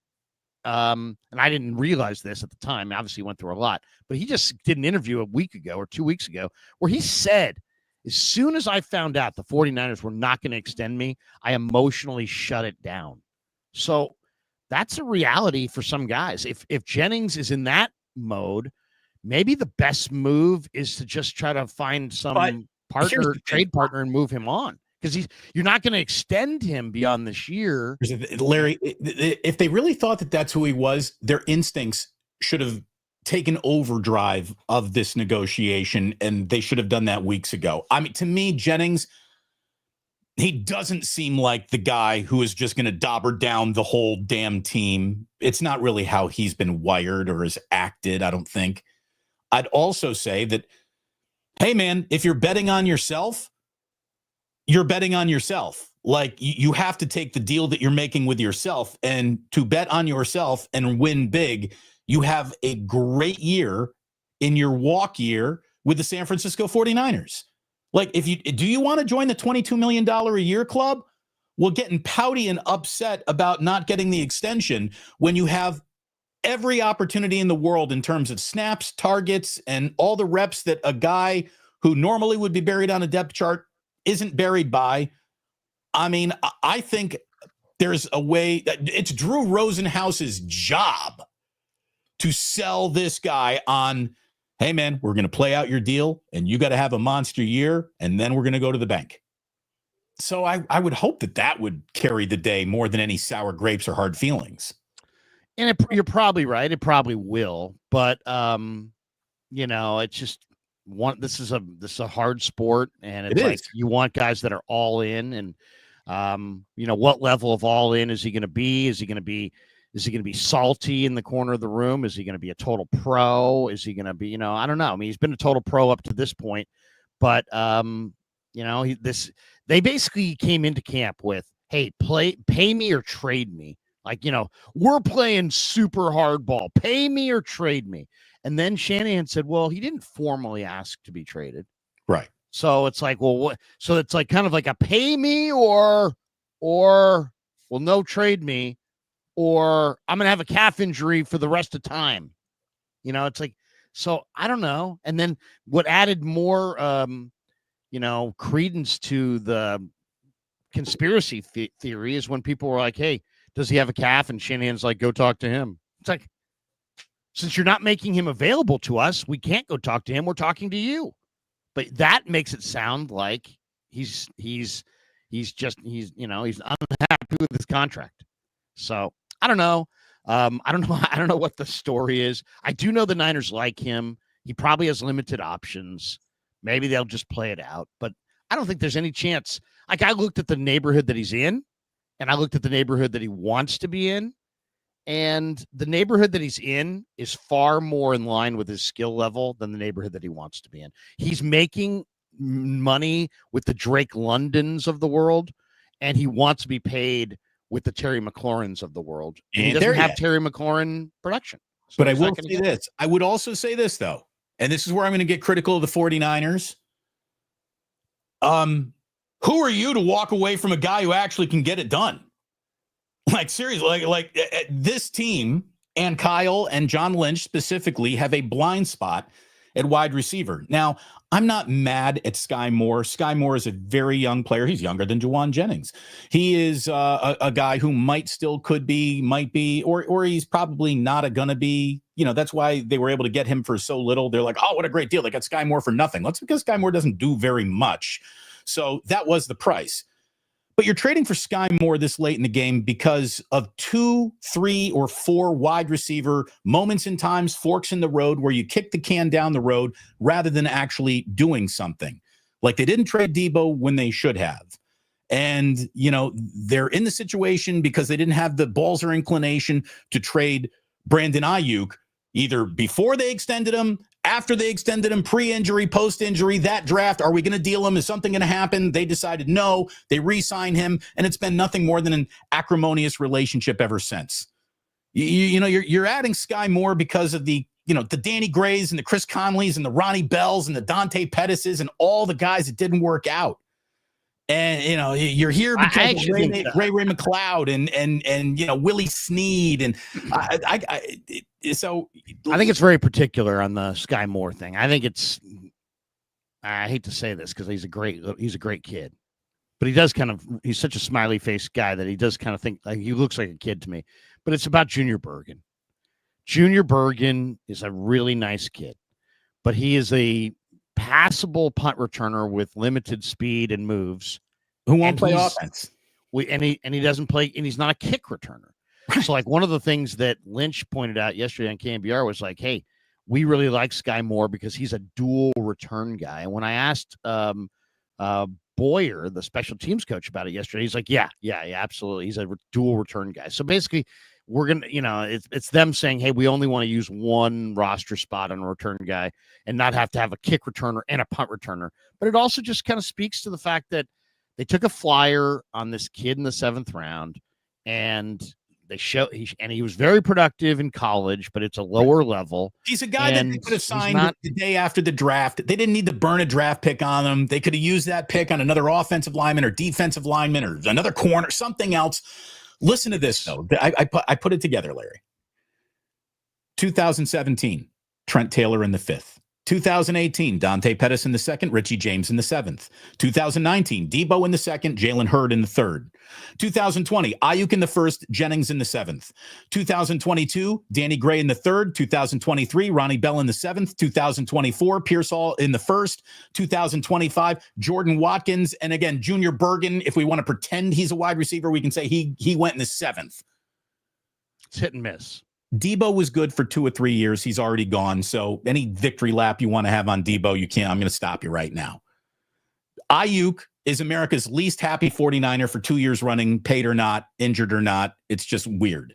and I didn't realize this at the time. Obviously, he went through a lot, but he just did an interview a week ago or 2 weeks ago where he said, as soon as I found out the 49ers were not going to extend me, I emotionally shut it down. So that's a reality for some guys. If Jennings is in that mode, maybe the best move is to just try to find some trade partner and move him on, because you're not going to extend him beyond this year. Larry, if they really thought that that's who he was, their instincts should have taken overdrive of this negotiation, and they should have done that weeks ago. I mean, to me, Jennings, he doesn't seem like the guy who is just going to dauber down the whole damn team. It's not really how he's been wired or has acted, I don't think. I'd also say that, hey, man, if you're betting on yourself, you're betting on yourself. Like, you have to take the deal that you're making with yourself, and to bet on yourself and win big, you have a great year in your walk year with the San Francisco 49ers. Like, do you want to join the $22 million a year club? Well, getting pouty and upset about not getting the extension when you have every opportunity in the world in terms of snaps, targets, and all the reps that a guy who normally would be buried on a depth chart isn't buried by. I mean, I think there's a way that it's Drew Rosenhaus's job to sell this guy on, hey, man, we're going to play out your deal, and you got to have a monster year, and then we're going to go to the bank. So I would hope that would carry the day more than any sour grapes or hard feelings. And you're probably right. It probably will. But, it's just this is a hard sport, and it's like you want guys that are all in. And, what level of all in is he going to be? Is he going to be salty in the corner of the room? Is he going to be a total pro? Is he going to be, I don't know. I mean, he's been a total pro up to this point, but They basically came into camp with, hey, pay me or trade me. Like, we're playing super hard ball. Pay me or trade me. And then Shanahan said, well, he didn't formally ask to be traded. Right. So it's like, well, what? So it's like kind of like a pay me or no, trade me, or I'm going to have a calf injury for the rest of time. It's like, so I don't know. And then what added more, credence to the conspiracy theory is when people were like, hey, does he have a calf? And Shanahan's like, go talk to him. It's like, since you're not making him available to us, we can't go talk to him. We're talking to you. But that makes it sound like he's unhappy with his contract. So I don't know. I don't know what the story is. I do know the Niners like him. He probably has limited options. Maybe they'll just play it out, but I don't think there's any chance. Like, I looked at the neighborhood that he's in, and I looked at the neighborhood that he wants to be in, and the neighborhood that he's in is far more in line with his skill level than the neighborhood that he wants to be in. He's making money with the Drake Londons of the world, and he wants to be paid with the Terry McLaurins of the world. And he doesn't have Terry McLaurin production. So but I will say this. I would also say this, though, and this is where I'm going to get critical of the 49ers. Who are you to walk away from a guy who actually can get it done? Like, seriously, like this team and Kyle and John Lynch specifically have a blind spot at wide receiver. Now, I'm not mad at Sky Moore. Sky Moore is a very young player. He's younger than Juwan Jennings. He is a guy who might be, or he's probably not gonna be. That's why they were able to get him for so little. They're like, oh, what a great deal. They got Sky Moore for nothing. That's because Sky Moore doesn't do very much. So that was the price. But you're trading for Sky Moore this late in the game because of 2, 3, or 4 wide receiver moments in times, forks in the road where you kick the can down the road rather than actually doing something. Like, they didn't trade Debo when they should have. And, they're in the situation because they didn't have the balls or inclination to trade Brandon Ayuk either before they extended him, after they extended him, pre-injury, post-injury, that draft. Are we going to deal him? Is something going to happen? They decided no. They re-signed him, and it's been nothing more than an acrimonious relationship ever since. You're adding Sky Moore because of the Danny Grays and the Chris Conleys and the Ronnie Bells and the Dante Pettises and all the guys that didn't work out. And you're here because of Ray McLeod and Willie Snead and so I think it's very particular on the Sky Moore thing. I think I hate to say this because he's a great kid, but he's such a smiley faced guy that he does kind of think like he looks like a kid to me. But it's about Junior Bergen. Junior Bergen is a really nice kid, but he is a passable punt returner with limited speed and moves who won't play offense. And he doesn't play, and he's not a kick returner. Right. So, like, one of the things that Lynch pointed out yesterday on KNBR was like, hey, we really like Sky Moore because he's a dual return guy. And when I asked Boyer, the special teams coach, about it yesterday, he's like, yeah, absolutely. He's a dual return guy. So basically, we're going to, it's them saying, hey, we only want to use one roster spot on a return guy and not have to have a kick returner and a punt returner. But it also just kind of speaks to the fact that they took a flyer on this kid in the 7th round, and he was very productive in college, but it's a lower level. He's a guy that they could have signed the day after the draft. They didn't need to burn a draft pick on him. They could have used that pick on another offensive lineman or defensive lineman or another corner, something else. Listen to this, though. I put it together, Larry. 2017, Trent Taylor in the 5th. 2018, Dante Pettis in the 2nd, Richie James in the 7th. 2019, Debo in the 2nd, Jalen Hurd in the 3rd. 2020, Ayuk in the 1st, Jennings in the 7th. 2022, Danny Gray in the 3rd. 2023, Ronnie Bell in the 7th. 2024, Pearsall in the 1st. 2025, Jordan Watkins. And again, Junior Bergen, if we want to pretend he's a wide receiver, we can say he went in the 7th. It's hit and miss. Debo was good for 2 or 3 years. He's already gone. So any victory lap you want to have on Debo, you can't. I'm going to stop you right now. Ayuk is America's least happy 49er for 2 years running, paid or not, injured or not. It's just weird.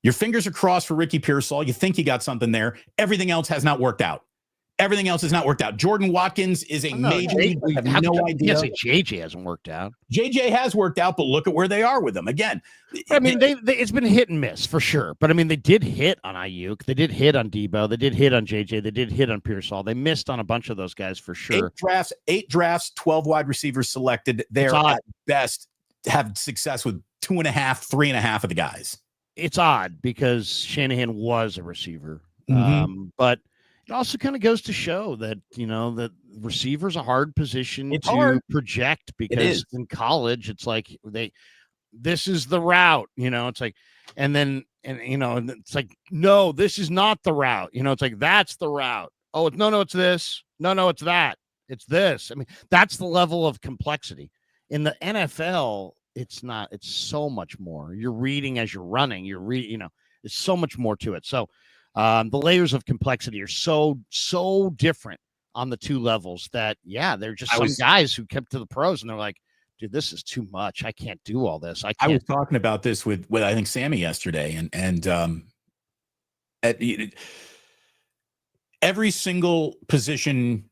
Your fingers are crossed for Ricky Pearsall. You think you got something there. Everything else has not worked out. Everything else has not worked out. Jordan Watkins is a major league. I have no idea. Say JJ hasn't worked out. JJ has worked out, but look at where they are with him. Again, I mean, it's been hit and miss for sure. But I mean, they did hit on Ayuk. They did hit on Debo. They did hit on JJ. They did hit on Pearsall. They missed on a bunch of those guys for sure. 8 drafts, 12 wide receivers selected. They're at best have success with 2.5, 3.5 of the guys. It's odd because Shanahan was a receiver. But it also kind of goes to show that, that receiver's a hard position to project because in college, it's like this is the route, it's like, and it's like, no, this is not the route. It's like, that's the route. Oh, no, it's this. No, it's that. It's this. I mean, that's the level of complexity. In the NFL, it's not. It's so much more. You're reading as you're running. You're reading, there's so much more to it. So, the layers of complexity are so different on the two levels that, they're just some guys who kept to the pros and they're like, dude, this is too much. I can't do all this. I was talking about this with I think Sammy yesterday, and every single position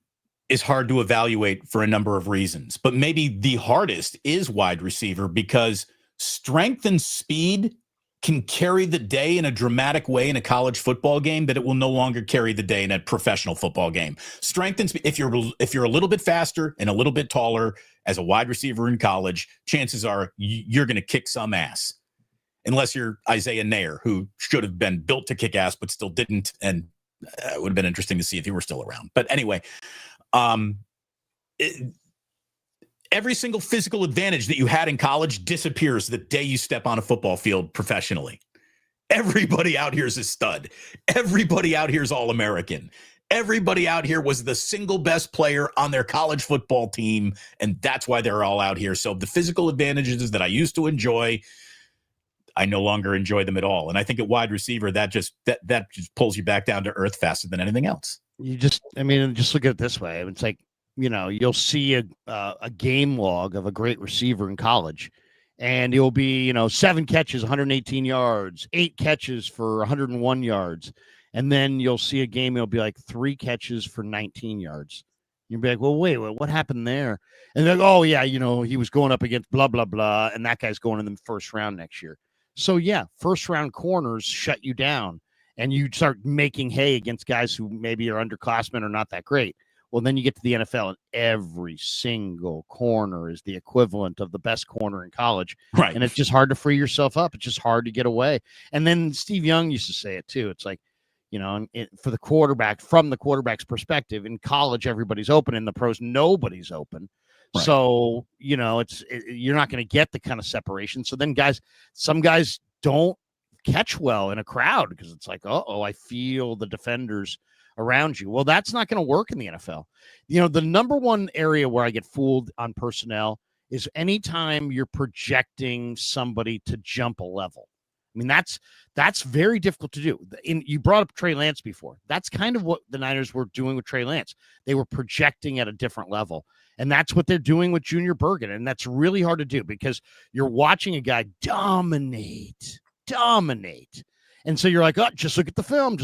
is hard to evaluate for a number of reasons, but maybe the hardest is wide receiver because strength and speed can carry the day in a dramatic way in a college football game that it will no longer carry the day in a professional football game. Strength and speed, if you're a little bit faster and a little bit taller as a wide receiver in college, chances are you're going to kick some ass. Unless you're Isaiah Nair, who should have been built to kick ass but still didn't, and it would have been interesting to see if he were still around. But anyway, every single physical advantage that you had in college disappears the day you step on a football field professionally. Everybody out here is a stud. Everybody out here is All-American. Everybody out here was the single best player on their college football team, and that's why they're all out here. So the physical advantages that I used to enjoy, I no longer enjoy them at all. And I think at wide receiver, that just pulls you back down to earth faster than anything else. Just look at it this way. It's like, you'll see a game log of a great receiver in college, and it'll be, 7 catches, 118 yards, 8 catches for 101 yards. And then you'll see a game, it'll be like 3 catches for 19 yards. You'll be like, well, wait, what happened there? And they're like, oh, yeah, he was going up against blah, blah, blah, and that guy's going in the first round next year. So, first-round corners shut you down, and you start making hay against guys who maybe are underclassmen or not that great. Well, then you get to the NFL, and every single corner is the equivalent of the best corner in college. Right. And it's just hard to free yourself up. It's just hard to get away. And then Steve Young used to say it, too. It's like, for the quarterback, from the quarterback's perspective, in college, everybody's open. In the pros, nobody's open. Right. So, you're not going to get the kind of separation. So then some guys don't catch well in a crowd because it's like, I feel the defenders around you. Well, that's not going to work in the NFL. The number one area where I get fooled on personnel is anytime you're projecting somebody to jump a level. I mean, that's very difficult to do. You brought up Trey Lance before. That's kind of what the Niners were doing with Trey Lance. They were projecting at a different level. And that's what they're doing with Junior Bergen. And that's really hard to do because you're watching a guy dominate. And so you're like, just look at the film.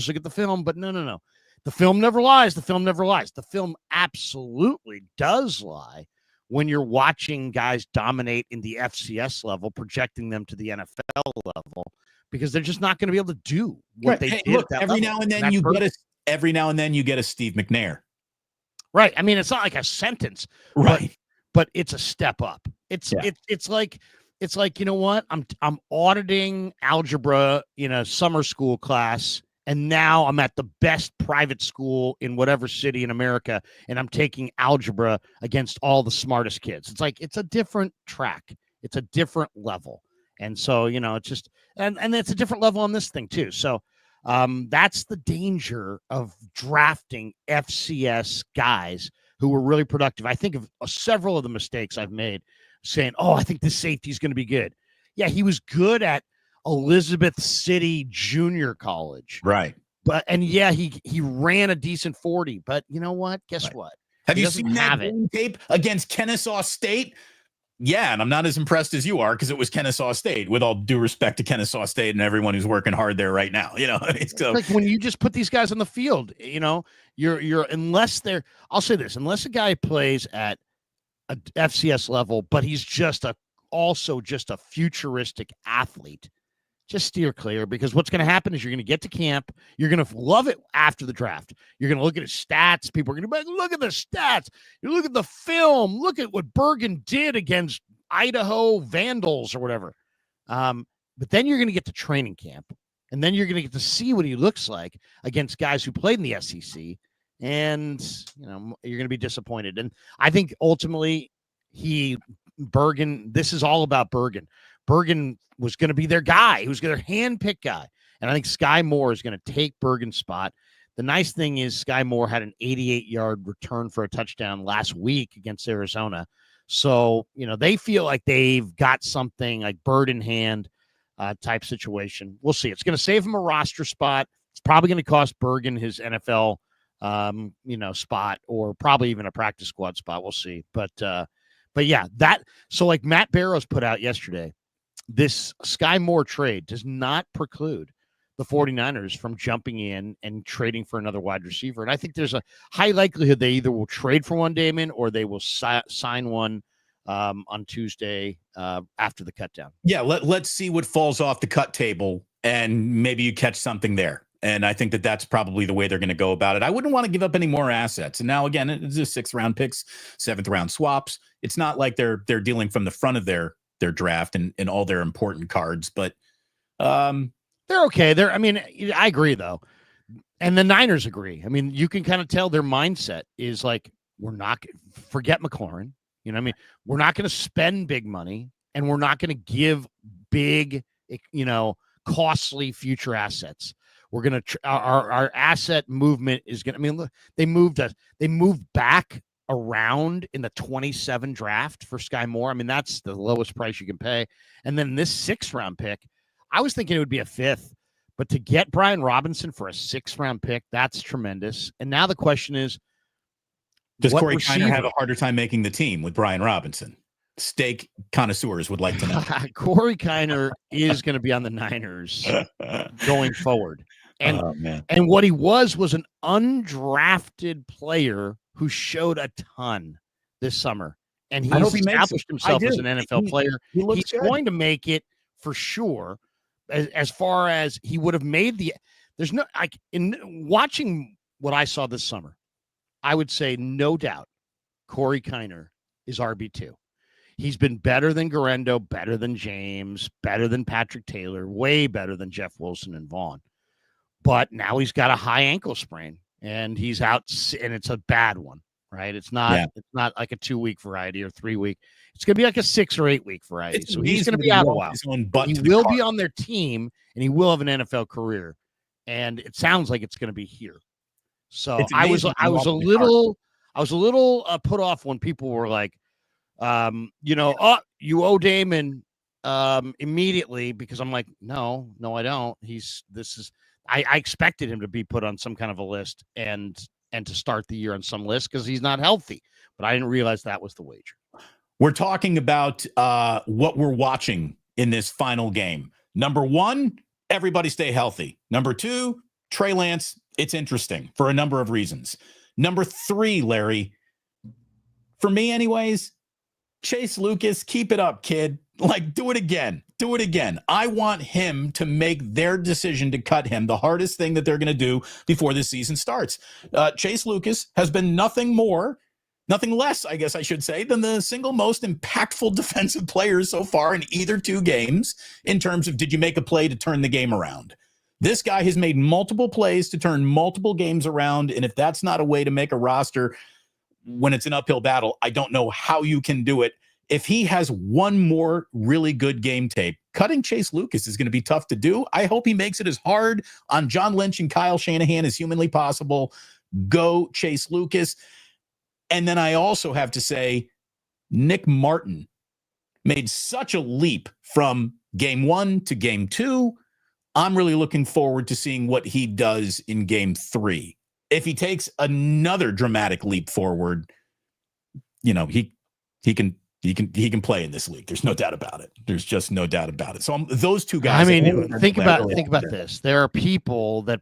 But no. The film never lies. The film absolutely does lie when you're watching guys dominate in the FCS level, projecting them to the NFL level, because they're just not going to be able to do what they did. Look, every now and then you get a Steve McNair. Right. I mean, it's not like a sentence, right? But it's a step up. It's like, I'm auditing algebra in a summer school class, and now I'm at the best private school in whatever city in America, and I'm taking algebra against all the smartest kids. It's like, it's a different track. It's a different level. And so, it's just, and it's a different level on this thing too. So that's the danger of drafting FCS guys who were really productive. I think of several of the mistakes I've made saying, I think this safety is going to be good. Yeah, he was good at Elizabeth City Junior College. Right. He ran a decent 40, but you know what? Guess what? Have you seen that tape against Kennesaw State? Yeah, and I'm not as impressed as you are because it was Kennesaw State, with all due respect to Kennesaw State and everyone who's working hard there right now. So like when you just put these guys on the field, you're unless they're, I'll say this, unless a guy plays at a FCS level, but he's also just a futuristic athlete, just steer clear, because what's going to happen is you're going to get to camp. You're going to love it after the draft. You're going to look at his stats. People are going to be like, look at the stats. You look at the film. Look at what Bergen did against Idaho Vandals or whatever. But then you're going to get to training camp, and then you're going to get to see what he looks like against guys who played in the SEC. And, you're going to be disappointed. And I think ultimately this is all about Bergen. Bergen was going to be their guy. He was their hand-picked guy. And I think Sky Moore is going to take Bergen's spot. The nice thing is Sky Moore had an 88-yard return for a touchdown last week against Arizona. So, they feel like they've got something like bird in hand type situation. We'll see. It's going to save him a roster spot. It's probably going to cost Bergen his NFL spot, or probably even a practice squad spot. We'll see. But yeah, so like Matt Barrows put out yesterday, this Sky Moore trade does not preclude the 49ers from jumping in and trading for another wide receiver. And I think there's a high likelihood they either will trade for one, Damon, or they will sign one on Tuesday after the cut down. Yeah, let's see what falls off the cut table, and maybe you catch something there. And I think that's probably the way they're going to go about it. I wouldn't want to give up any more assets. And now, again, it's just 6th-round picks, 7th-round swaps. It's not like they're dealing from the front of their draft and all their important cards, but they're okay. I agree, though. And the Niners agree. I mean, you can kind of tell their mindset is like, forget McLaurin. We're not going to spend big money, and we're not going to give big, costly future assets. We're going to our asset movement is going to, look, they moved back around in the 27 draft for Sky Moore. That's the lowest price you can pay. And then this 6th-round pick, I was thinking it would be a 5th, but to get Brian Robinson for a 6th-round pick, that's tremendous. And now the question is, does Corey Kiner have a harder time making the team with Brian Robinson? Steak connoisseurs would like to know. Corey Kiner is going to be on the Niners going forward. And and what he was an undrafted player who showed a ton this summer. And he's established himself as an NFL player. He's going to make it for sure. As far as he would have made there's no, in watching what I saw this summer, I would say no doubt Corey Kiner is RB2. He's been better than Garendo, better than James, better than Patrick Taylor, way better than Jeff Wilson and Vaughn. But now he's got a high ankle sprain, and he's out, and it's a bad one, right? It's not like a 2-week variety or 3-week. It's going to be like a 6 or 8 week variety. So he's going to be out a while. He will be on their team, and he will have an NFL career. And it sounds like it's going to be here. So I was a little put off when people were like, you owe Damon immediately, because I'm like, no, I don't. I expected him to be put on some kind of a list and to start the year on some list because he's not healthy, but I didn't realize that was the wager. We're talking about what we're watching in this final game. Number 1, everybody stay healthy. Number 2, Trey Lance. It's interesting for a number of reasons. Number 3, Larry, for me anyways, Chase Lucas, keep it up, kid. Like, do it again. Do it again. I want him to make their decision to cut him the hardest thing that they're going to do before this season starts. Chase Lucas has been nothing less, I guess I should say, than the single most impactful defensive players so far in either 2 games in terms of, did you make a play to turn the game around? This guy has made multiple plays to turn multiple games around, and if that's not a way to make a roster when it's an uphill battle, I don't know how you can do it. If he has one more really good game tape, cutting Chase Lucas is going to be tough to do. I hope he makes it as hard on John Lynch and Kyle Shanahan as humanly possible. Go Chase Lucas. And then I also have to say, Nick Martin made such a leap from game 1 to game 2. I'm really looking forward to seeing what he does in game 3. If he takes another dramatic leap forward, he can He can play in this league. There's no doubt about it. There's just no doubt about it. So those two guys. I mean, think about this. There are people that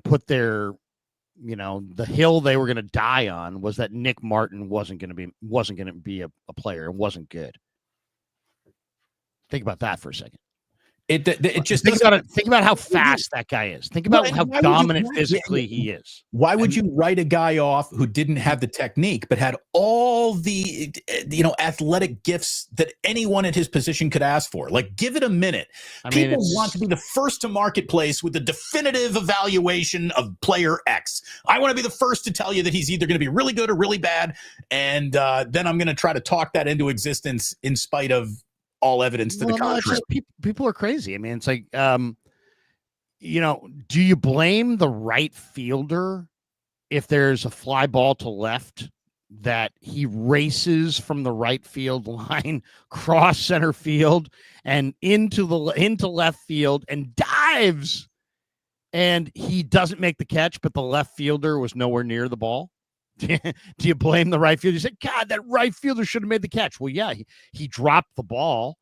put their the hill they were going to die on was that Nick Martin wasn't going to be a player. It wasn't good. Think about that for a second. It just think about how fast that guy is. Think about how dominant physically he is. Why would you write a guy off who didn't have the technique but had all the athletic gifts that anyone at his position could ask for? Like, give it a minute. People want to be the first to marketplace with the definitive evaluation of player X. I want to be the first to tell you that he's either going to be really good or really bad, and then I'm going to try to talk that into existence in spite of all evidence to the contrary. People are crazy. I mean, it's like, do you blame the right fielder if there's a fly ball to left that he races from the right field line, cross center field, and into left field and dives, and he doesn't make the catch, but the left fielder was nowhere near the ball? Do you blame the right fielder? You say, God, that right fielder should have made the catch. Well, yeah, he dropped the ball,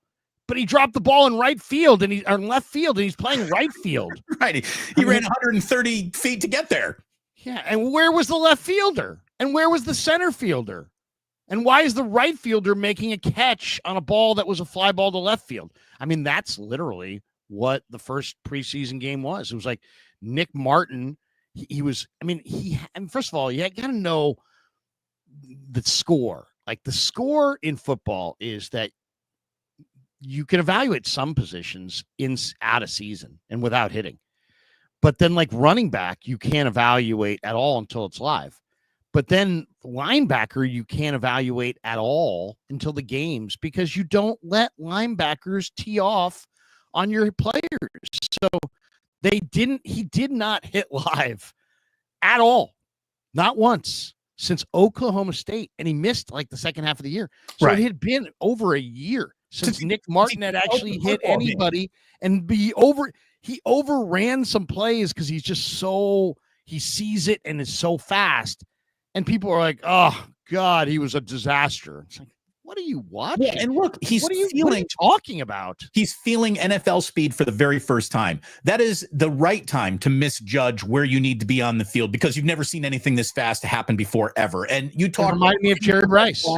but he dropped the ball in right field or left field, and he's playing right field. Right. He ran 130 feet to get there. Yeah. And where was the left fielder? And where was the center fielder? And why is the right fielder making a catch on a ball that was a fly ball to left field? I mean, that's literally what the first preseason game was. It was like Nick Martin. First of all, you got to know the score. Like, the score in football is that you can evaluate some positions out of season and without hitting. But then, like, running back, you can't evaluate at all until it's live. But then linebacker, you can't evaluate at all until the games, because you don't let linebackers tee off on your players. So he did not hit live at all. Not once since Oklahoma State. And he missed like the second half of the year. So It had been over a year since Nick Martin had actually hit anybody, and he overran some plays because he's just he sees it and is so fast. And people are like, oh God, he was a disaster. It's like, what are you watching? Yeah, and look, what are you talking about? He's feeling NFL speed for the very first time. That is the right time to misjudge where you need to be on the field, because you've never seen anything this fast happen before, ever. And you remind me of Jared Rice.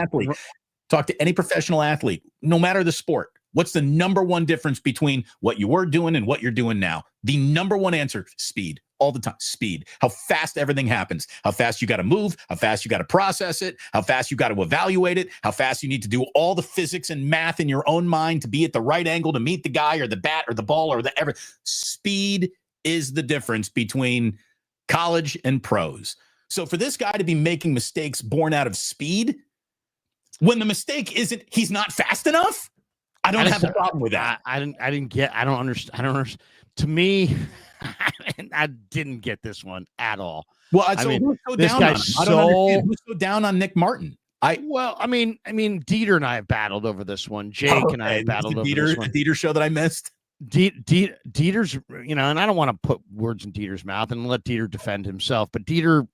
Talk to any professional athlete, no matter the sport. What's the number one difference between what you were doing and what you're doing now? The number one answer: speed. All the time. Speed. How fast everything happens. How fast you got to move. How fast you got to process it. How fast you got to evaluate it. How fast you need to do all the physics and math in your own mind to be at the right angle to meet the guy or the bat or the ball or the ever. Speed is the difference between college and pros. So for this guy to be making mistakes born out of speed, when the mistake isn't he's not fast enough, I don't have a problem with that. I don't understand. To me, I didn't get this one at all. Well, who's so down on him? I don't understand. Who's so down on Nick Martin? Dieter and I have battled over this one. Jake and I have battled over this one. The Dieter show that I missed. Dieter's, and I don't want to put words in Dieter's mouth and let Dieter defend himself, but Dieter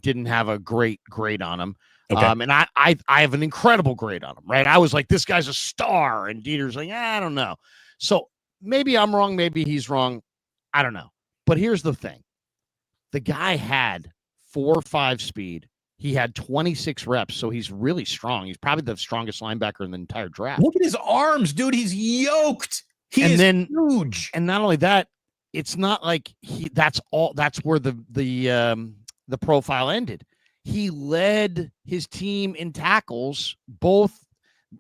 didn't have a great grade on him. Okay. And I have an incredible grade on him, right? I was like, this guy's a star, and Dieter's like, I don't know. So maybe I'm wrong, maybe he's wrong. I don't know. But here's the thing. The guy had 4.5 speed. He had 26 reps, so he's really strong. He's probably the strongest linebacker in the entire draft. Look at his arms, dude. He's yoked. He is huge. And not only that, it's not like that's where the profile ended. He led his team in tackles both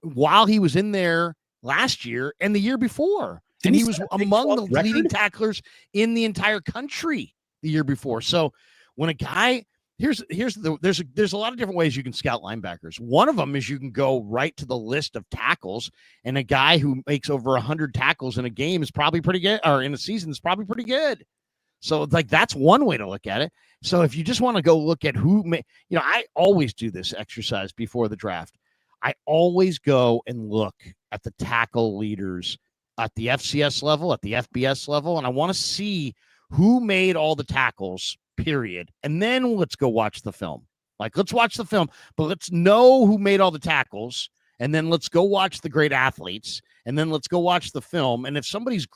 while he was in there last year and the year before. And he was among the leading tacklers in the entire country the year before. So when a guy, there's a lot of different ways you can scout linebackers. One of them is you can go right to the list of tackles, and a guy who makes over 100 tackles in a game is probably pretty good, or in a season is probably pretty good. So like that's one way to look at it. So if you just want to go look at I always do this exercise before the draft. I always go and look at the tackle leaders at the FCS level, at the FBS level, and I want to see who made all the tackles, period. And then let's go watch the film. Like, let's watch the film, but let's know who made all the tackles, and then let's go watch the great athletes, and then let's go watch the film. And if somebody's,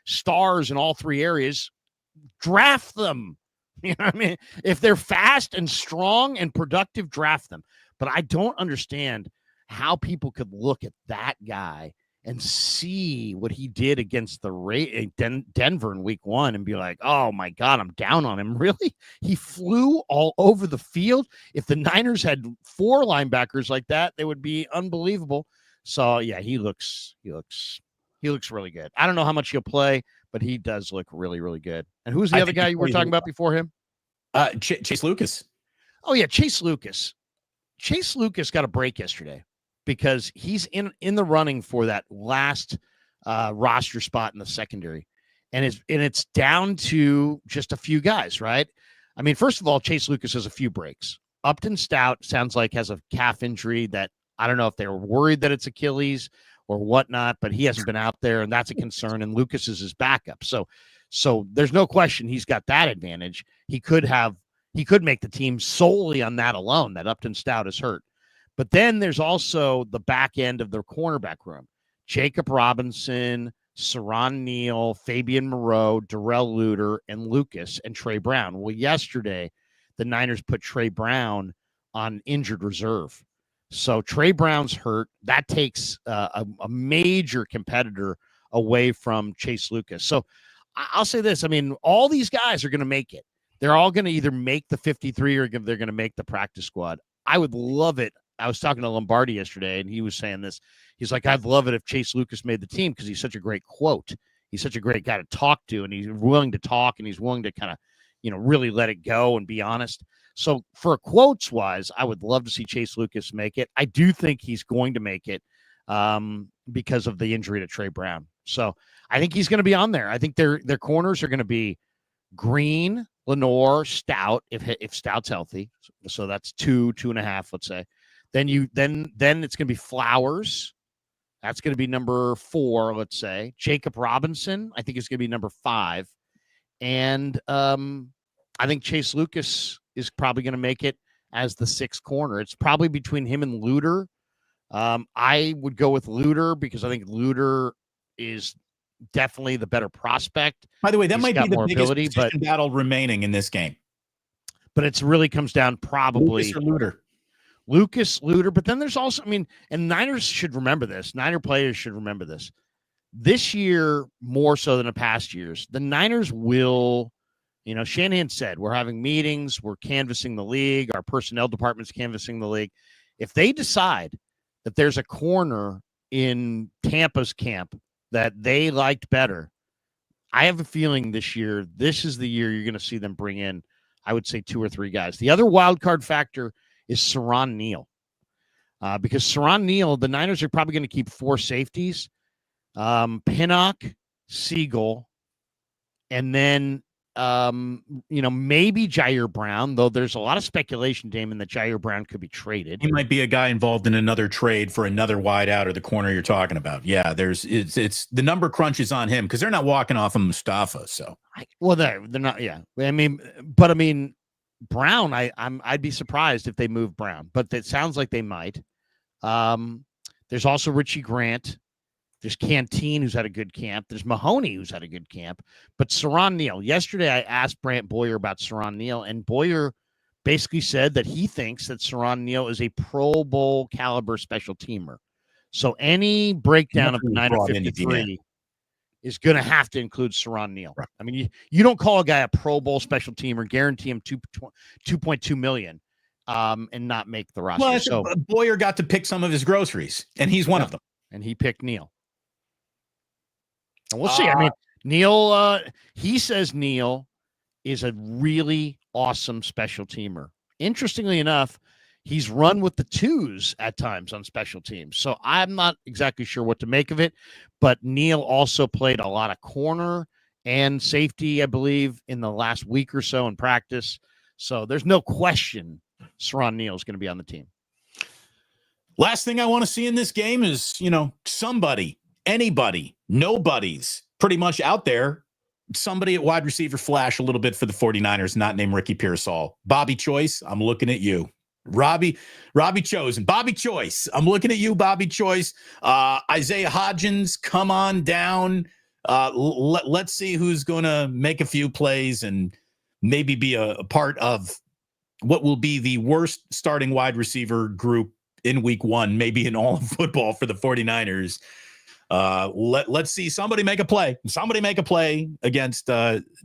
stars in all three areas, draft them. You know what I mean? If they're fast and strong and productive, draft them. But I don't understand how people could look at that guy and see what he did against the Denver in week 1 and be like, oh my God, I'm down on him. Really? He flew all over the field. If the Niners had 4 linebackers like that, they would be unbelievable. So yeah, he looks really good. I don't know how much he'll play, but he does look really, really good. And who's the other guy you were talking about before him? Chase Lucas. Oh yeah, Chase Lucas. Chase Lucas got a break yesterday because he's in the running for that last roster spot in the secondary. And it's down to just a few guys, right? I mean, first of all, Chase Lucas has a few breaks. Upton Stout sounds like has a calf injury that I don't know if they were worried that it's Achilles or whatnot, but he hasn't been out there, and that's a concern. And Lucas is his backup. So there's no question he's got that advantage. He could make the team solely on that alone, that Upton Stout is hurt. But then there's also the back end of their cornerback room. Jacob Robinson, Saron Neal, Fabian Moreau, Darrell Luter, and Lucas, and Trey Brown. Well, yesterday, the Niners put Trey Brown on injured reserve. So Trey Brown's hurt. That takes a major competitor away from Chase Lucas. So I'll say this. I mean, all these guys are going to make it. They're all going to either make the 53 or they're going to make the practice squad. I would love it. I was talking to Lombardi yesterday, and he was saying this. He's like, I'd love it if Chase Lucas made the team because he's such a great quote. He's such a great guy to talk to, and he's willing to talk, and he's willing to kind of, really let it go and be honest. So for quotes-wise, I would love to see Chase Lucas make it. I do think he's going to make it because of the injury to Trey Brown. So I think he's going to be on there. I think their corners are going to be Green, Lenore, Stout, if Stout's healthy. So that's 2.5, let's say. Then it's going to be Flowers. That's going to be number 4, let's say. Jacob Robinson, I think, is going to be number 5. And I think Chase Lucas is probably going to make it as the 6th corner. It's probably between him and Luter. I would go with Luter because I think Luter is definitely the better prospect. By the way, that might be the biggest position battle remaining in this game. But it really comes down probably Lucas, Luter. But then there's also, and Niners should remember this. Niner players should remember this. This year, more so than the past years, the Niners will, Shanahan said, we're having meetings, we're canvassing the league, our personnel department's canvassing the league. If they decide that there's a corner in Tampa's camp that they liked better, I have a feeling this year, this is the year you're going to see them bring in, I would say, 2 or 3 guys. The other wild card factor is Saron Neal. Because Saron Neal, the Niners are probably going to keep 4 safeties. Pinnock, Siegel, and then, maybe Jair Brown, though there's a lot of speculation, Damon, that Jair Brown could be traded. He might be a guy involved in another trade for another wide out or the corner you're talking about. Yeah, it's the number crunch is on him because they're not walking off of Mustafa. So, they're not. Yeah, Brown, I'd be surprised if they move Brown, but it sounds like they might. There's also Richie Grant. There's Canteen, who's had a good camp. There's Mahoney, who's had a good camp. But Saron Neal, yesterday I asked Brant Boyer about Saron Neal, and Boyer basically said that he thinks that Saron Neal is a Pro Bowl caliber special teamer. So any breakdown of the Niner 53 is going to have to include Saron Neal. Right. I mean, you don't call a guy a Pro Bowl special teamer, guarantee him $2.2 million, and not make the roster. Well, so Boyer got to pick some of his groceries, and he's one of them. And he picked Neal. And we'll see. I mean, Neal, he says Neal is a really awesome special teamer. Interestingly enough, he's run with the 2s at times on special teams. So I'm not exactly sure what to make of it. But Neal also played a lot of corner and safety, I believe, in the last week or so in practice. So there's no question Saron Neal is going to be on the team. Last thing I want to see in this game is, somebody, anybody, nobody's pretty much out there somebody at wide receiver flash a little bit for the 49ers, not named Ricky Pearsall. Bobby Choice, I'm looking at you. Robbie Chosen. Bobby Choice, I'm looking at you, Bobby Choice. Isaiah Hodgins, come on down. Let's see who's going to make a few plays and maybe be a part of what will be the worst starting wide receiver group in week one, maybe in all of football for the 49ers. Let's see somebody make a play. Somebody make a play against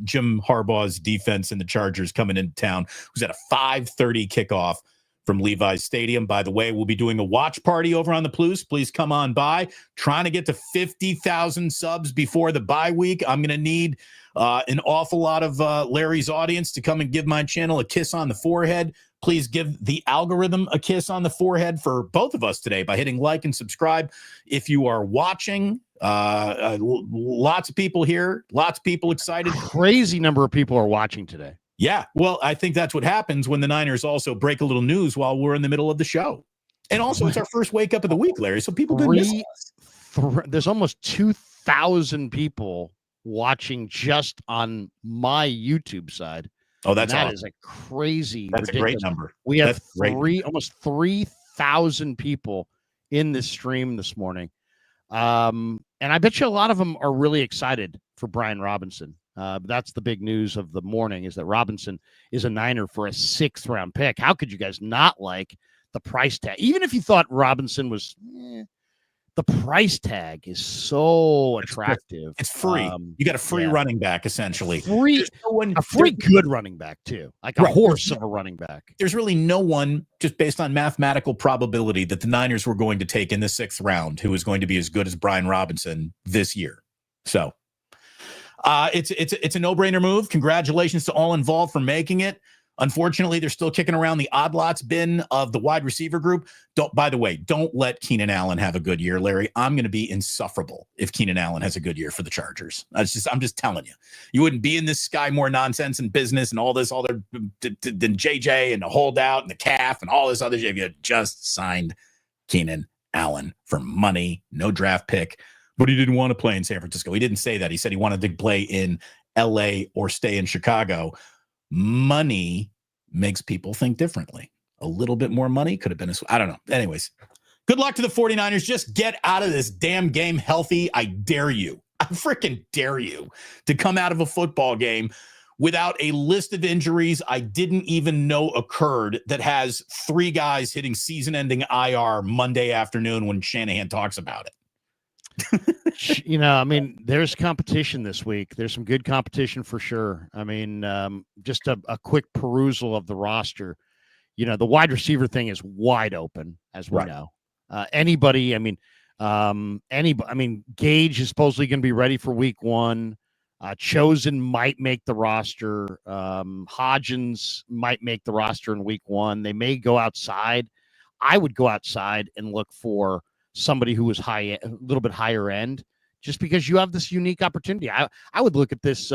Jim Harbaugh's defense and the Chargers coming into town, who's at a 5:30 kickoff from Levi's Stadium. By the way, we'll be doing a watch party over on the Plus. Please come on by. Trying to get to 50,000 subs before the bye week. I'm going to need an awful lot of Larry's audience to come and give my channel a kiss on the forehead. Please give the algorithm a kiss on the forehead for both of us today by hitting like and subscribe. If you are watching, lots of people here, lots of people excited. Crazy number of people are watching today. Yeah, well, I think that's what happens when the Niners also break a little news while we're in the middle of the show. And also, it's our first wake up of the week, Larry, so people could miss us. There's almost 2,000 people watching just on my YouTube side. Oh, that awesome. is a crazy, that's ridiculous. A great number. We have almost 3,000 people in this stream this morning. And I bet you a lot of them are really excited for Brian Robinson. That's the big news of the morning, is that Robinson is a Niner for a 6th round pick. How could you guys not like the price tag? Even if you thought Robinson was, the price tag is so attractive. It's free. You got a free running back, essentially. A free good running back, too. Like a horse of a running back. There's really no one, just based on mathematical probability, that the Niners were going to take in the 6th round who is going to be as good as Brian Robinson this year. So it's a no-brainer move. Congratulations to all involved for making it. Unfortunately, they're still kicking around the odd lots bin of the wide receiver group. By the way, don't let Keenan Allen have a good year, Larry. I'm going to be insufferable if Keenan Allen has a good year for the Chargers. I'm just telling you. You wouldn't be in this Sky Moore nonsense and business and all their than JJ and the holdout and the calf and all this other shit. You just signed Keenan Allen for money, no draft pick, but he didn't want to play in San Francisco. He didn't say that. He said he wanted to play in LA or stay in Chicago. Money makes people think differently. A little bit more money could have been I don't know. Anyways, good luck to the 49ers. Just get out of this damn game healthy. I dare you. I freaking dare you to come out of a football game without a list of injuries I didn't even know occurred that has 3 guys hitting season-ending IR Monday afternoon when Shanahan talks about it. I mean, there's competition this week. There's some good competition for sure. I mean, just a quick perusal of the roster. The wide receiver thing is wide open, as we know. Anybody, Gage is supposedly going to be ready for week 1. Chosen might make the roster. Hodgins might make the roster in week 1. They may go outside. I would go outside and look for somebody who was a little bit higher end, just because you have this unique opportunity. I would look at this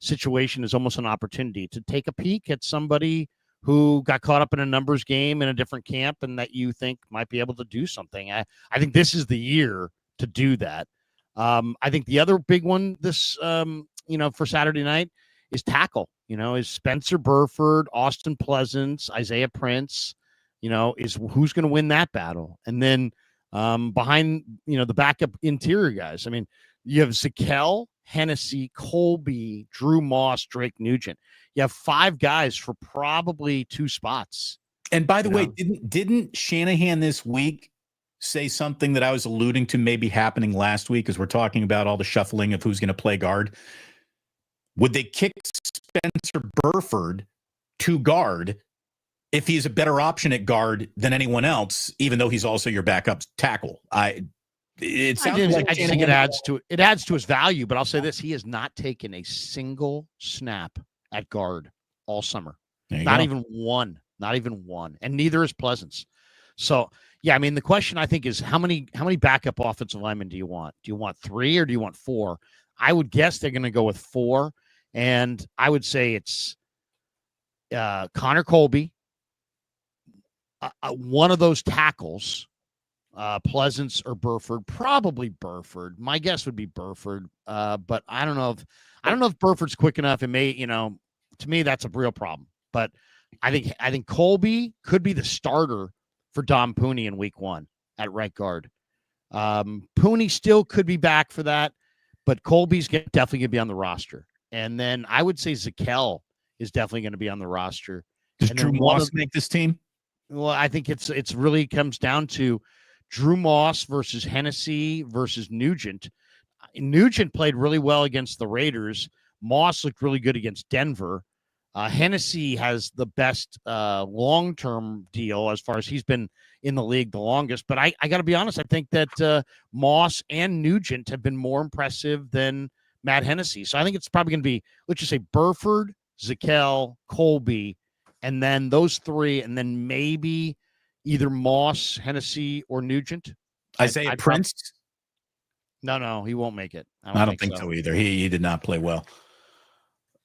situation as almost an opportunity to take a peek at somebody who got caught up in a numbers game in a different camp and that you think might be able to do something. I think this is the year to do that. I think the other big one this, for Saturday night is tackle, is Spencer Burford, Austin Pleasance, Isaiah Prince, is who's going to win that battle. And then behind, the backup interior guys. I mean, you have Zakelj, Hennessy, Colby, Drew Moss, Drake Nugent. You have 5 guys for probably 2 spots. And by the way, didn't Shanahan this week say something that I was alluding to maybe happening last week, as we're talking about all the shuffling of who's going to play guard? Would they kick Spencer Burford to guard if he's a better option at guard than anyone else, even though he's also your backup tackle? I just think it adds to his value, but I'll say this: he has not taken a single snap at guard all summer. Not even one, and neither is Pleasance. So yeah, I mean, the question I think is how many backup offensive linemen do you want? Do you want 3 or do you want 4? I would guess they're going to go with 4, and I would say it's Connor Colby, one of those tackles, Pleasance or Burford. Probably Burford. My guess would be Burford. But I don't know if Burford's quick enough. It may, to me, that's a real problem. But I think Colby could be the starter for Dom Pooney in week 1 at right guard. Pooney still could be back for that, but Colby's definitely going to be on the roster. And then I would say Zakelj is definitely going to be on the roster. Does Drew Moss make this team? Well, I think it's really comes down to Drew Moss versus Hennessy versus Nugent. Nugent played really well against the Raiders. Moss looked really good against Denver. Hennessy has the best long-term deal as far as he's been in the league the longest. But I got to be honest, I think that Moss and Nugent have been more impressive than Matt Hennessy. So I think it's probably going to be, let's just say, Burford, Zakelj, Colby, and then those three, and then maybe either Moss, Hennessy, or Nugent. Isaiah Prince? No, he won't make it. I don't think so either. He did not play well.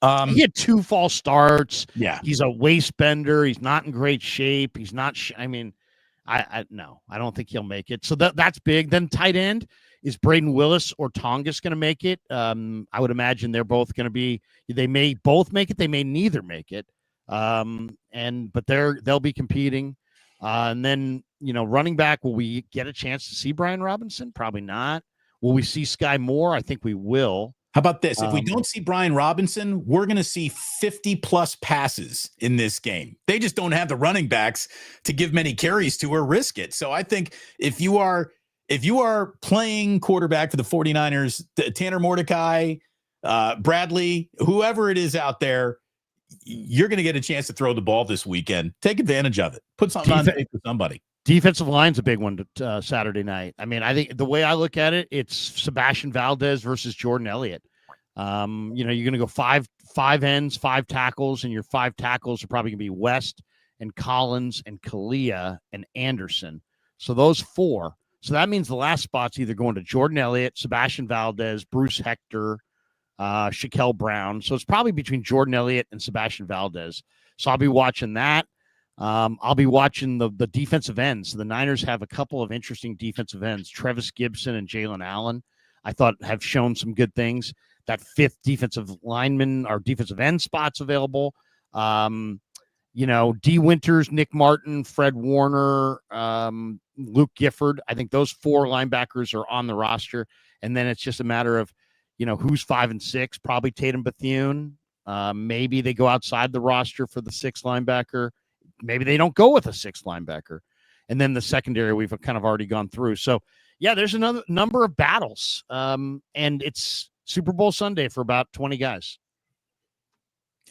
He had 2 false starts. Yeah. He's a waist bender. He's not in great shape. He's not, I don't think he'll make it. So that's big. Then tight end, is Braden Willis or Tongas going to make it? I would imagine they're both going to be, they may both make it. They may neither make it. But they'll be competing. And then, running back, will we get a chance to see Brian Robinson? Probably not. Will we see Sky Moore? I think we will. How about this? If we don't see Brian Robinson, we're going to see 50-plus passes in this game. They just don't have the running backs to give many carries to or risk it. So I think if you are playing quarterback for the 49ers, Tanner Mordecai, Bradley, whoever it is out there, you're going to get a chance to throw the ball this weekend. Take advantage of it. Put something on tape for somebody. Defensive line's a big one Saturday night. I think the way I look at it, it's Sebastian Valdez versus Jordan Elliott. You're going to go five ends, 5 tackles, and your 5 tackles are probably going to be West and Collins and Kalia and Anderson. So those 4. So that means the last spot's either going to Jordan Elliott, Sebastian Valdez, Bruce Hector, Shaquille Brown. So it's probably between Jordan Elliott and Sebastian Valdez. So I'll be watching that. I'll be watching the defensive ends. The Niners have a couple of interesting defensive ends. Trevis Gibson and Jalen Allen, I thought, have shown some good things. That 5th defensive lineman or defensive end spots available. D. Winters, Nick Martin, Fred Warner, Luke Gifford. I think those 4 linebackers are on the roster. And then it's just a matter of, who's 5 and 6, probably Tatum Bethune. Maybe they go outside the roster for the 6th linebacker. Maybe they don't go with a 6th linebacker. And then the secondary we've kind of already gone through. So, yeah, there's another number of battles. And it's Super Bowl Sunday for about 20 guys.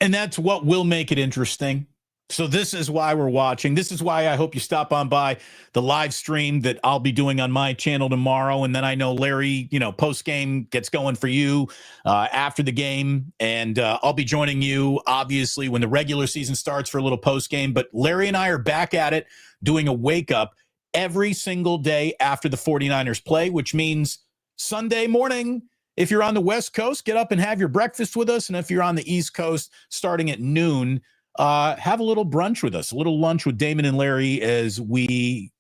And that's what will make it interesting. So this is why we're watching. This is why I hope you stop on by the live stream that I'll be doing on my channel tomorrow. And then I know Larry, post-game gets going for you after the game. And I'll be joining you, obviously, when the regular season starts for a little post-game. But Larry and I are back at it doing a wake-up every single day after the 49ers play, which means Sunday morning. If you're on the West Coast, get up and have your breakfast with us. And if you're on the East Coast, starting at noon, have a little brunch with us, a little lunch with Damon and Larry as we,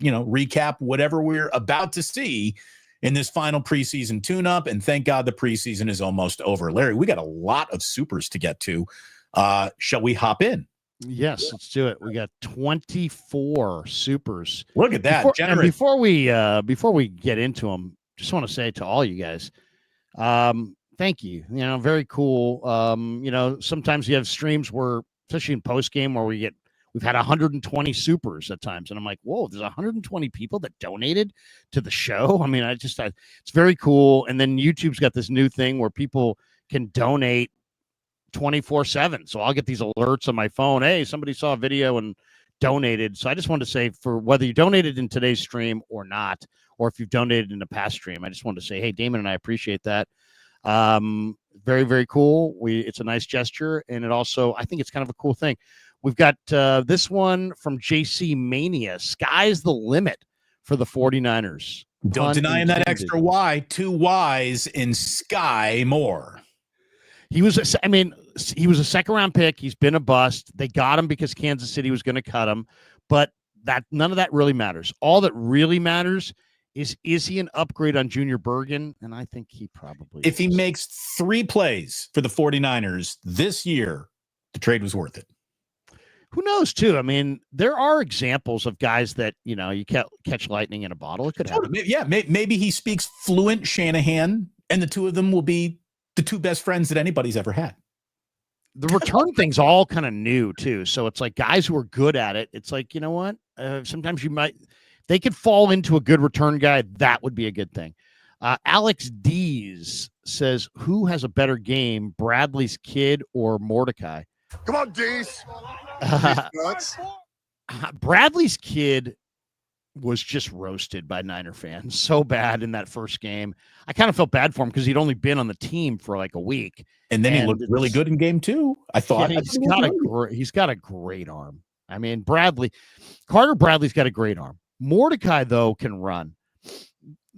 recap whatever we're about to see in this final preseason tune-up. And thank God the preseason is almost over. Larry, we got a lot of supers to get to. Shall we hop in? Yes, let's do it. We got 24 supers. Look at that. Before we get into them, just want to say to all you guys, thank you. Very cool. Sometimes you have streams where, especially in post game, where we've had 120 supers at times, and I'm like, whoa, there's 120 people that donated to the show. It's very cool. And then YouTube's got this new thing where people can donate 24/7. So I'll get these alerts on my phone. Hey, somebody saw a video and donated. So I just wanted to say, for whether you donated in today's stream or not, or if you've donated in a past stream, I just wanted to say, hey, Damon and I appreciate that. Very, very cool. It's a nice gesture. And I think it's kind of a cool thing. We've got this one from JC Mania. Sky's the limit for the 49ers. Don't deny him that extra Y. 2 Ys in Sky Moore. He was a 2nd round pick. He's been a bust. They got him because Kansas City was going to cut him. But that none of that really matters. All that really matters is he an upgrade on Junior Bergen? And I think he probably If he is. makes 3 plays for the 49ers this year, the trade was worth it. Who knows, too? I mean, there are examples of guys that, you catch lightning in a bottle. It could happen. Yeah, maybe he speaks fluent Shanahan, and the two of them will be the 2 best friends that anybody's ever had. The return thing's all kind of new, too. So it's like guys who are good at it. It's like, you know what? Sometimes they could fall into a good return guy. That would be a good thing. Alex Dees says, who has a better game, Bradley's kid or Mordecai? Come on, Dees. Bradley's kid was just roasted by Niner fans so bad in that first game. I kind of felt bad for him because he'd only been on the team for like a week. And then he looked really good in game 2. I thought he's got a great arm. I mean, Carter Bradley's got a great arm. Mordecai, though, can run.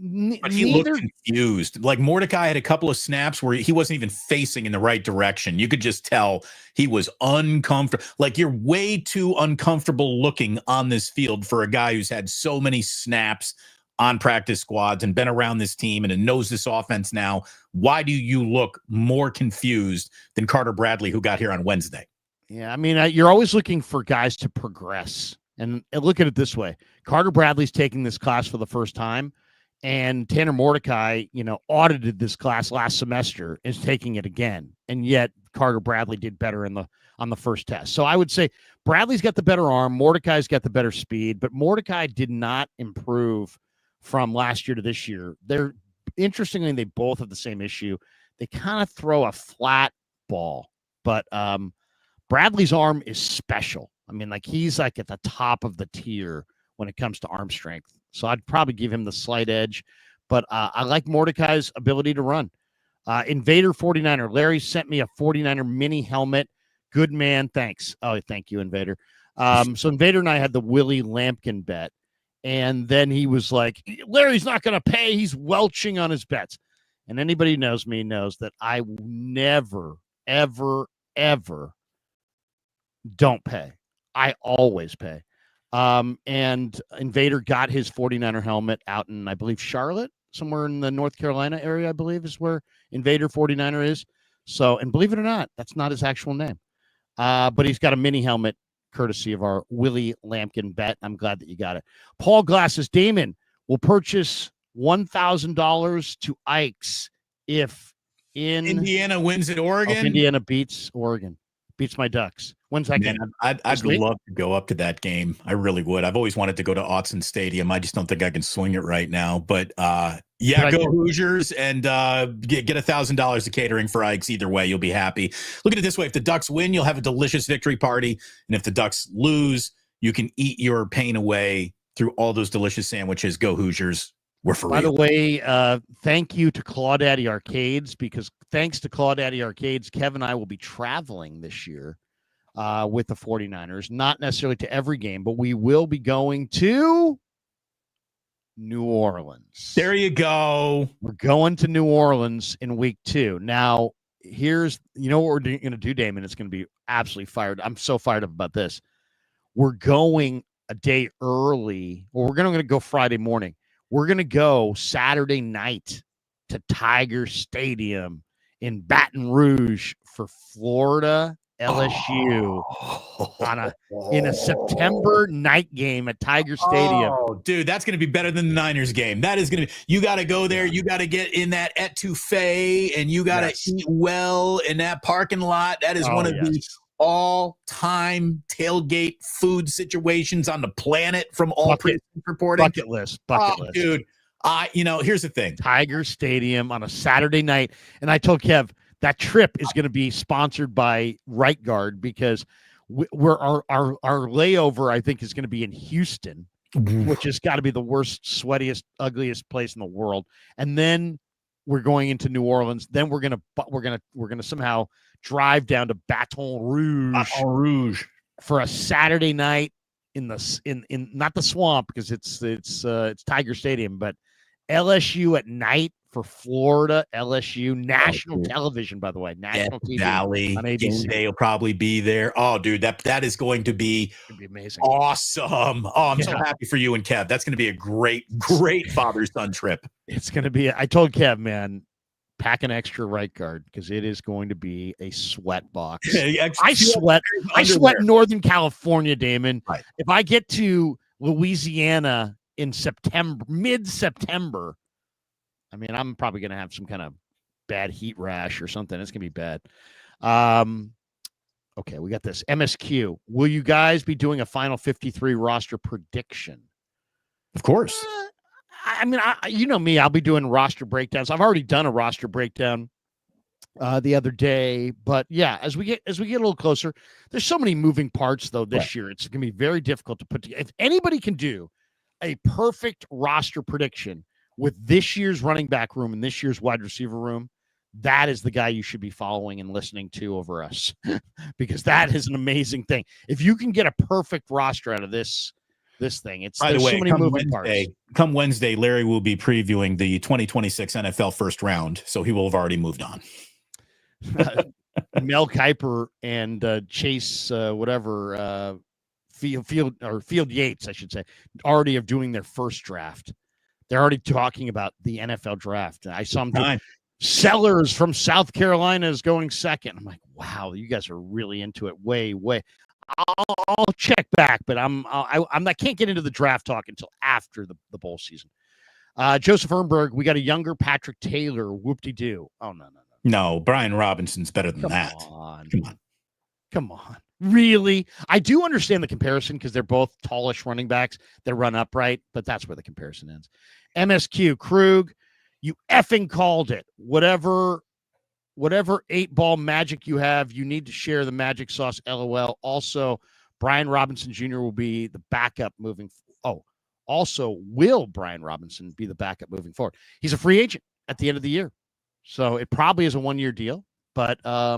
But he looked confused. Like Mordecai had a couple of snaps where he wasn't even facing in the right direction. You could just tell he was uncomfortable. Like, you're way too uncomfortable looking on this field for a guy who's had so many snaps on practice squads and been around this team and knows this offense now. Why do you look more confused than Carter Bradley, who got here on Wednesday? Yeah, I mean, you're always looking for guys to progress. And look at it this way. Carter Bradley's taking this class for the first time. And Tanner Mordecai, audited this class last semester, is taking it again. And yet Carter Bradley did better on the first test. So I would say Bradley's got the better arm. Mordecai's got the better speed, but Mordecai did not improve from last year to this year. Interestingly, they both have the same issue. They kind of throw a flat ball, but Bradley's arm is special. I mean, like he's like at the top of the tier when it comes to arm strength. So I'd probably give him the slight edge, but I like Mordecai's ability to run. Invader 49er. Larry sent me a 49er mini helmet. Good man. Thanks. Oh, thank you, Invader. So Invader and I had the Willie Lampkin bet. And then he was like, Larry's not going to pay. He's welching on his bets. And anybody who knows me knows that I never, ever, ever don't pay. I always pay. And Invader got his 49er helmet out in, I believe, Charlotte, somewhere in the North Carolina area, I believe is where Invader 49er is. So, and believe it or not, that's not his actual name. But he's got a mini helmet courtesy of our Willie Lampkin bet. I'm glad that you got it. Paul Glass says, Damon will purchase $1,000 to Ike's if Indiana wins at Oregon. If Indiana beats Oregon. Beats my Ducks. When's that game? I'd love to go up to that game. I really would. I've always wanted to go to Autzen Stadium. I just don't think I can swing it right now. But go Hoosiers and get $1,000 of catering for Ike's. Either way, you'll be happy. Look at it this way. If the Ducks win, you'll have a delicious victory party. And if the Ducks lose, you can eat your pain away through all those delicious sandwiches. Go Hoosiers. We're for real. By the way, thank you to Claudaddy Arcades, because thanks to Claudaddy Arcades, Kevin and I will be traveling this year with the 49ers. Not necessarily to every game, but we will be going to New Orleans. There you go. We're going to New Orleans in week 2. Now, what we're going to do, Damon? It's going to be absolutely fired. I'm so fired up about this. We're going a day early, or we're going to go Friday morning. We're going to go Saturday night to Tiger Stadium in Baton Rouge for Florida LSU in a September night game at Tiger Stadium. Oh, dude, that's going to be better than the Niners game. That is going to be, you got to go there. You got to get in that etouffee and you got to eat well in that parking lot. That is one of the all-time tailgate food situations on the planet from all reporting. Bucket list. Dude. Here's the thing. Tiger Stadium on a Saturday night. And I told Kev that trip is going to be sponsored by Right Guard, because our layover, I think, is going to be in Houston, which has got to be the worst, sweatiest, ugliest place in the world. And then we're going into New Orleans. Then we're gonna somehow drive down to Baton Rouge for a Saturday night in not the swamp, because it's Tiger Stadium, but LSU at night for Florida LSU, national television, by the way, national TV Valley on Game ABC. Day will probably be there. Oh, dude, that is going to be amazing. Awesome. Oh, I'm so happy for you and Kev. That's going to be a great father-son trip. It's going to be. I told Kev, man, pack an extra right guard because it is going to be a sweat box. I sweat in Northern California, Damon. Right. If I get to Louisiana in September, mid-September, I mean, I'm probably going to have some kind of bad heat rash or something. It's going to be bad. Okay, we got this. MSQ. Will you guys be doing a final 53 roster prediction? Of course. I mean, you know me. I'll be doing roster breakdowns. I've already done a roster breakdown the other day, but yeah, as we get a little closer, there's so many moving parts though this year. It's going to be very difficult to put together. If anybody can do a perfect roster prediction with this year's running back room and this year's wide receiver room, that is the guy you should be following and listening to over us because that is an amazing thing. If you can get a perfect roster out of this thing, it's by the way, so many moving parts. Come Wednesday, Larry will be previewing the 2026 NFL first round, so he will have already moved on. Mel Kiper and Chase Field Yates, I should say, already are doing their first draft. They're already talking about the NFL draft. I saw them. Sellers from South Carolina is going second. I'm like, wow, you guys are really into it. Way. I'll check back, but I can't get into the draft talk until after the bowl season. Joseph Ehrenberg, we got a younger Patrick Taylor. Whoop-de-doo. Oh, no. No, Brian Robinson's better than that. Come on. Really? I do understand the comparison because they're both tallish running backs that run upright, but that's where the comparison ends. MSQ, Krug, you effing called it. Whatever 8-ball magic you have, you need to share the magic sauce, LOL. Also, Brian Robinson Jr. will be the backup moving. Will Brian Robinson be the backup moving forward? He's a free agent at the end of the year. So it probably is a 1-year deal. But I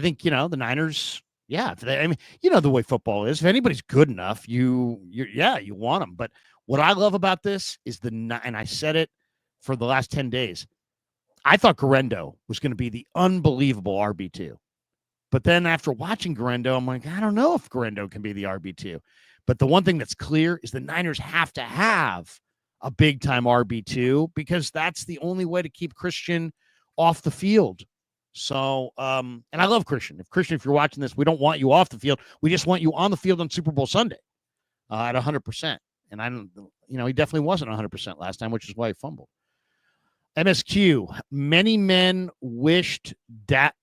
think, the Niners, the way football is. If anybody's good enough, you want them. But what I love about this is and I said it for the last 10 days, I thought Guerendo was going to be the unbelievable RB2. But then after watching Guerendo, I'm like, I don't know if Guerendo can be the RB2. But the one thing that's clear is the Niners have to have a big-time RB2 because that's the only way to keep Christian off the field. So, and I love Christian. If you're watching this, we don't want you off the field. We just want you on the field on Super Bowl Sunday at 100%. And I don't, he definitely wasn't 100% last time, which is why he fumbled. MSQ, many men wished death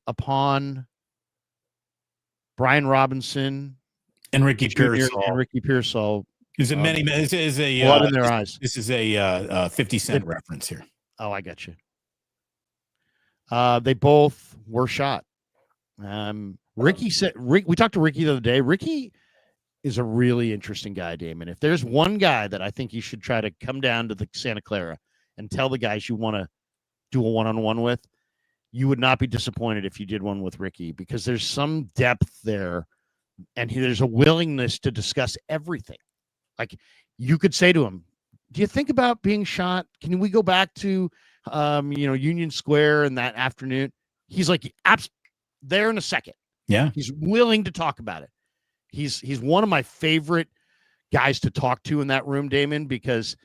upon Brian Robinson and Ricky Pearsall. Is it many men? This is a blood in their eyes. This is a 50 Cent reference here. Oh, I got you. They both were shot. Ricky said, we talked to Ricky the other day. Ricky is a really interesting guy, Damon. If there's one guy that I think you should try to come down to the Santa Clara and tell the guys you want to do a one-on-one with, you would not be disappointed if you did one with Ricky because there's some depth there and there's a willingness to discuss everything. Like you could say to him, do you think about being shot? Can we go back to, Union Square in that afternoon? He's like, there in a second. Yeah. He's willing to talk about it. He's one of my favorite guys to talk to in that room, Damon, because,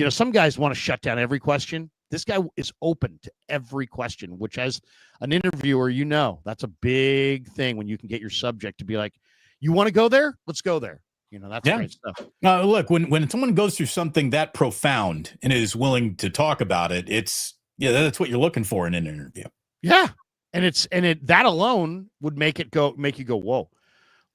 some guys want to shut down every question. This guy is open to every question, which as an interviewer, that's a big thing when you can get your subject to be like, you want to go there? Let's go there. That's great stuff. Look, when someone goes through something that profound and is willing to talk about it, that's what you're looking for in an interview. Yeah. And that alone would make you go, whoa.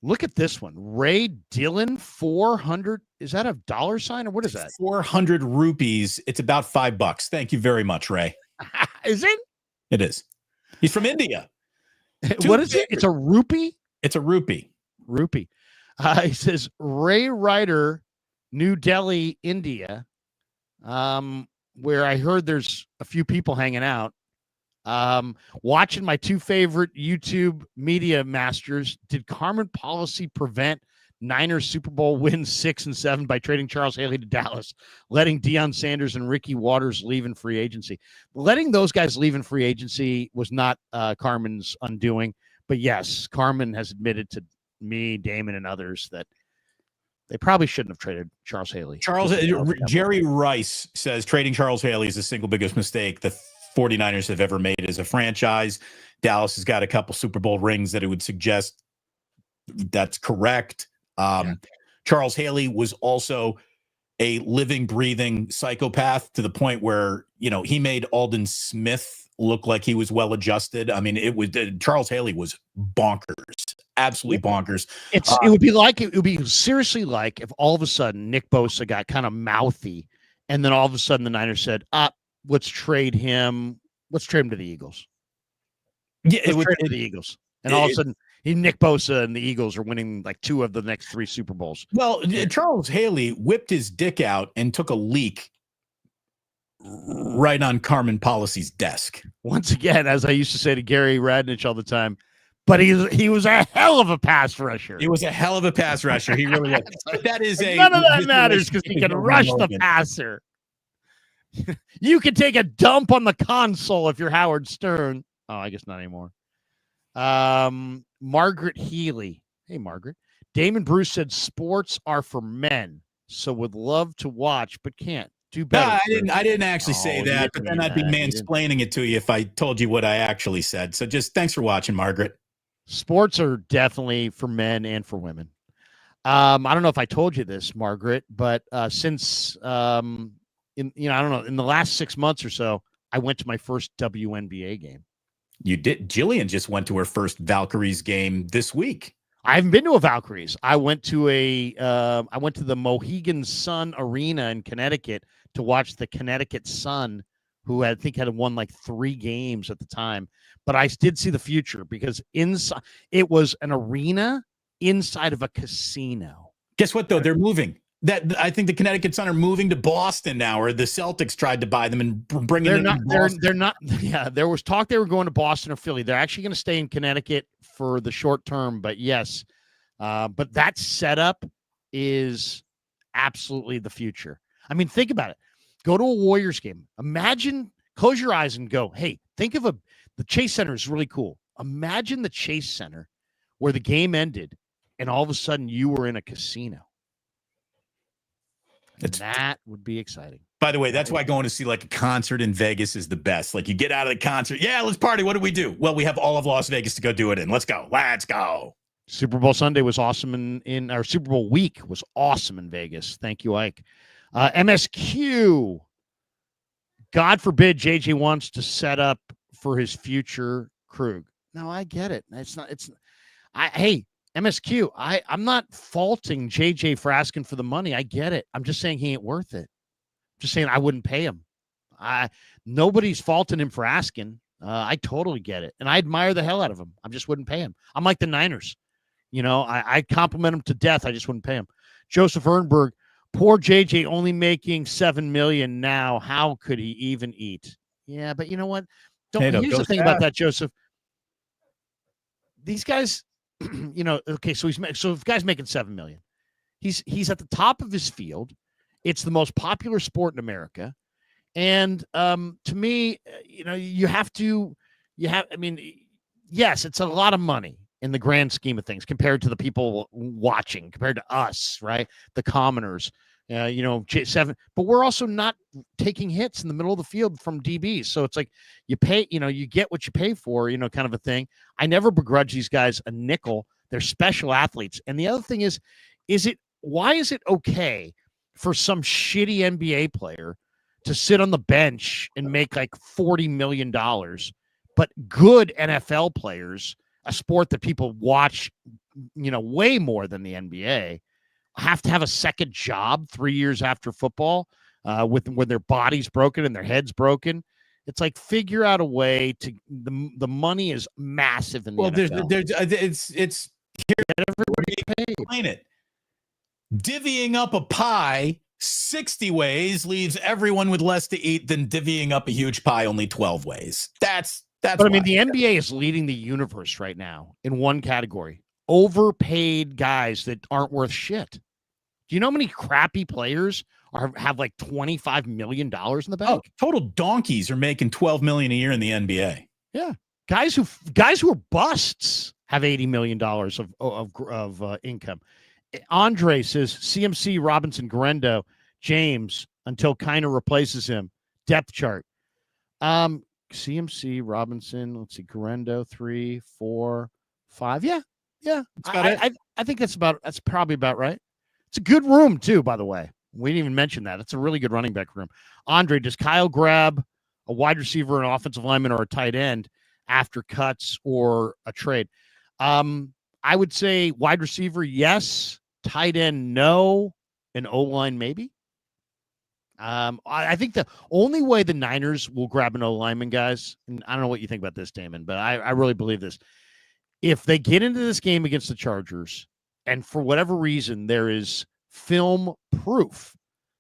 Look at this one. Ray Dillon, 400. Is that a dollar sign or what is that? 400 rupees. It's about $5. Thank you very much, Ray. Is it? It is. He's from India. What is it? It's a rupee? It's a rupee. Rupee. He says, Ray Ryder, New Delhi, India, where I heard there's a few people hanging out. Watching my two favorite YouTube media masters. Did Carmen policy prevent Niners Super Bowl wins 6 and 7 by trading Charles Haley to Dallas, letting Deion Sanders and Ricky Waters leave in free agency. Letting those guys leave in free agency was not Carmen's undoing. But yes, Carmen has admitted to me, Damon, and others that they probably shouldn't have traded Charles Haley. Jerry Rice says trading Charles Haley is the single biggest mistake the 49ers have ever made as a franchise. Dallas has got a couple Super Bowl rings that it would suggest that's correct. Charles Haley was also a living, breathing psychopath to the point where, he made Aldon Smith look like he was well adjusted. I mean, Charles Haley was bonkers, absolutely bonkers. It would be seriously like if all of a sudden Nick Bosa got kind of mouthy, and then all of a sudden the Niners said, let's trade him. Let's trade him to the Eagles. Yeah, trade him to the Eagles. And all of a sudden, Nick Bosa and the Eagles are winning like 2 of the next 3 Super Bowls. Well, Charles Haley whipped his dick out and took a leak right on Carmen Policy's desk. Once again, as I used to say to Gary Radnich all the time, but he was a hell of a pass rusher. He was a hell of a pass rusher. He really was. But that is none of that matters because he can rush the passer. You can take a dump on the console if you're Howard Stern. Oh, I guess not anymore. Margaret Healy. Hey, Margaret. Damon Bruce said sports are for men, so would love to watch, but can't. Do better. No, I didn't actually say that, but then I'd be mansplaining it to you if I told you what I actually said. So just thanks for watching, Margaret. Sports are definitely for men and for women. I don't know if I told you this, Margaret, but since I don't know, in the last 6 months or so, I went to my first WNBA game. You did. Jillian just went to her first Valkyries game this week. I haven't been to a Valkyries. I went to the Mohegan Sun Arena in Connecticut to watch the Connecticut Sun, who I think had won like 3 games at the time. But I did see the future because inside it was an arena inside of a casino. Guess what though? They're moving. I think the Connecticut Sun are moving to Boston now, or the Celtics tried to buy them and bring them in. They're not. Yeah, there was talk they were going to Boston or Philly. They're actually going to stay in Connecticut for the short term. But yes, but that setup is absolutely the future. I mean, think about it. Go to a Warriors game. Imagine, close your eyes and go, hey, think of the Chase Center is really cool. Imagine the Chase Center where the game ended and all of a sudden you were in a casino. That would be exciting. By the way, that's why going to see like a concert in Vegas is the best. Like you get out of the concert. Yeah, let's party. What do we do? Well, we have all of Las Vegas to go do it in. Let's go. Let's go. Super Bowl Sunday was awesome in our Super Bowl week was awesome in Vegas. Thank you, Ike. MSQ. God forbid JJ wants to set up for his future Krug. No, I get it. Hey, MSQ, I'm not faulting JJ for asking for the money. I get it. I'm just saying he ain't worth it. I'm just saying I wouldn't pay him. Nobody's faulting him for asking. I totally get it. And I admire the hell out of him. I just wouldn't pay him. I'm like the Niners. I compliment him to death. I just wouldn't pay him. Joseph Ernberg, poor JJ only making $7 million now. How could he even eat? Yeah, but you know what? Here's the thing about that, Joseph. These guys, okay, so if the guy's making $7 million, he's at the top of his field. It's the most popular sport in America. And to me, yes, it's a lot of money in the grand scheme of things compared to the people watching, compared to us, right? The commoners, J7, but we're also not taking hits in the middle of the field from DBs. So it's like you pay, you get what you pay for, kind of a thing. I never begrudge these guys a nickel. They're special athletes. And the other thing is why is it okay for some shitty NBA player to sit on the bench and make like $40 million, but good NFL players, a sport that people watch, way more than the NBA, have to have a second job 3 years after football, when their body's broken and their head's broken? It's like figure out a way to the money is massive in the NFL. It's here everybody explain it. Divvying up a pie 60 ways leaves everyone with less to eat than divvying up a huge pie only 12 ways. That's but I mean, the NBA is leading the universe right now in one category: overpaid guys that aren't worth shit. Do you know how many crappy players have like $25 million in the bank? Oh, total donkeys are making $12 million a year in the NBA. Yeah, guys who are busts have $80 million of income. Andre says CMC, Robinson, Garendo, James until Kiner replaces him. Depth chart. CMC, Robinson. Let's see, Garendo 3, 4, 5. Yeah. I think that's probably about right. It's a good room too, by the way. We didn't even mention that. It's a really good running back room. Andre, does Kyle grab a wide receiver, an offensive lineman, or a tight end after cuts or a trade? I would say wide receiver, yes. Tight end, no. And O-line, maybe. I think the only way the Niners will grab an O-lineman, guys, and I don't know what you think about this, Damon, but I really believe this. If they get into this game against the Chargers, and for whatever reason, there is film proof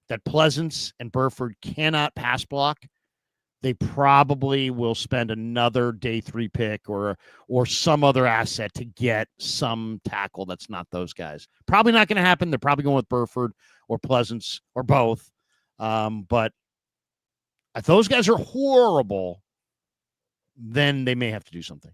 that Pleasance and Burford cannot pass block, they probably will spend another day 3 pick or some other asset to get some tackle that's not those guys. Probably not going to happen. They're probably going with Burford or Pleasance or both. But if those guys are horrible, then they may have to do something.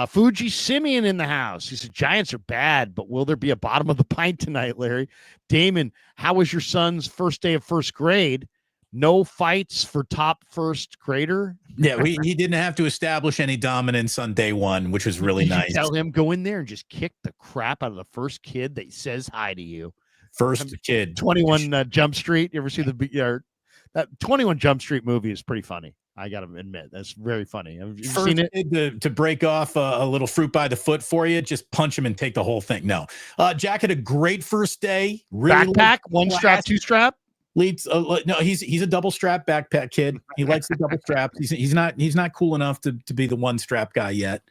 Fuji Simeon in the house. He said, Giants are bad, but will there be a bottom of the pint tonight, Larry? Damon, how was your son's first day of first grade? No fights for top first grader? Yeah, he didn't have to establish any dominance on day one, which was really Did you nice. tell him, go in there and just kick the crap out of the first kid that says hi to you. First kid. 21 Jump Street. You ever see that 21 Jump Street movie is pretty funny. I got to admit, that's very funny. Have you First seen it? Kid to break off a little fruit by the foot for you, just punch him and take the whole thing. No. Jack had a great first day. Really backpack, one strap, two strap. Leads no, he's a double strap backpack kid. He likes the double straps. He's not cool enough to be the one strap guy yet.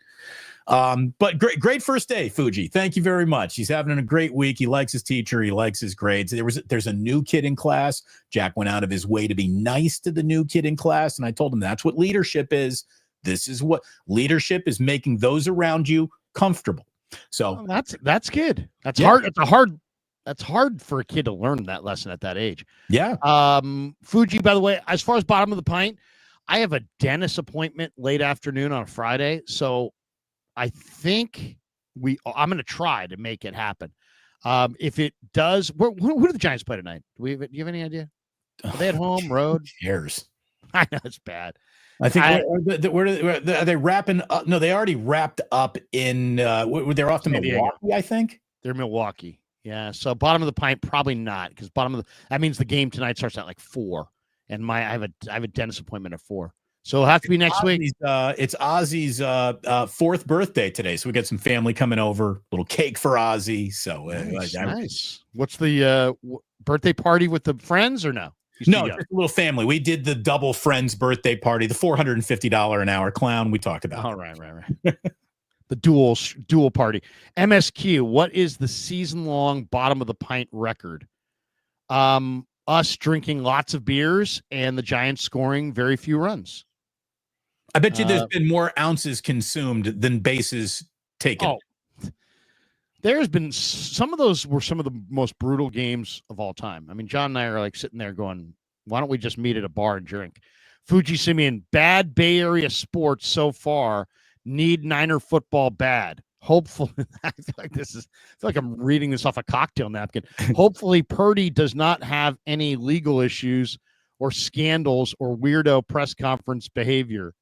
But great first day, Fuji. Thank you very much. He's having a great week. He likes his teacher. He likes his grades. There's a new kid in class. Jack went out of his way to be nice to the new kid in class, and I told him that's what leadership is. This is what leadership is, making those around you comfortable. So that's good. That's hard. That's hard for a kid to learn that lesson at that age. Yeah. Fuji, by the way, as far as bottom of the pint, I have a dentist appointment late afternoon on a Friday, so I think I'm going to try to make it happen. If it does, who do the Giants play tonight? Do you have any idea? Are they at home, road? Who cares? I know it's bad. I think are they wrapping up? No, they already wrapped up in. They're off to Milwaukee, I think. They're Milwaukee. Yeah. So bottom of the pint, probably not, because that means the game tonight starts at like 4, and I have a dentist appointment at 4. So it'll have to be next week. It's Ozzy's 4th birthday today, so we got some family coming over. Little cake for Ozzy. So nice. What's the birthday party with the friends or no? No, just a little family. We did the double friends birthday party, the $450 an hour clown we talked about. Oh, right. The dual party. MSQ, what is the season-long bottom of the pint record? Us drinking lots of beers and the Giants scoring very few runs. I bet you there's been more ounces consumed than bases taken. Oh, there's been some of those were some of the most brutal games of all time. I mean, John and I are like sitting there going, why don't we just meet at a bar and drink? Fuji Simeon, bad Bay Area sports so far. Need Niner football bad. Hopefully, I feel like I'm reading this off a cocktail napkin. Hopefully, Purdy does not have any legal issues or scandals or weirdo press conference behavior.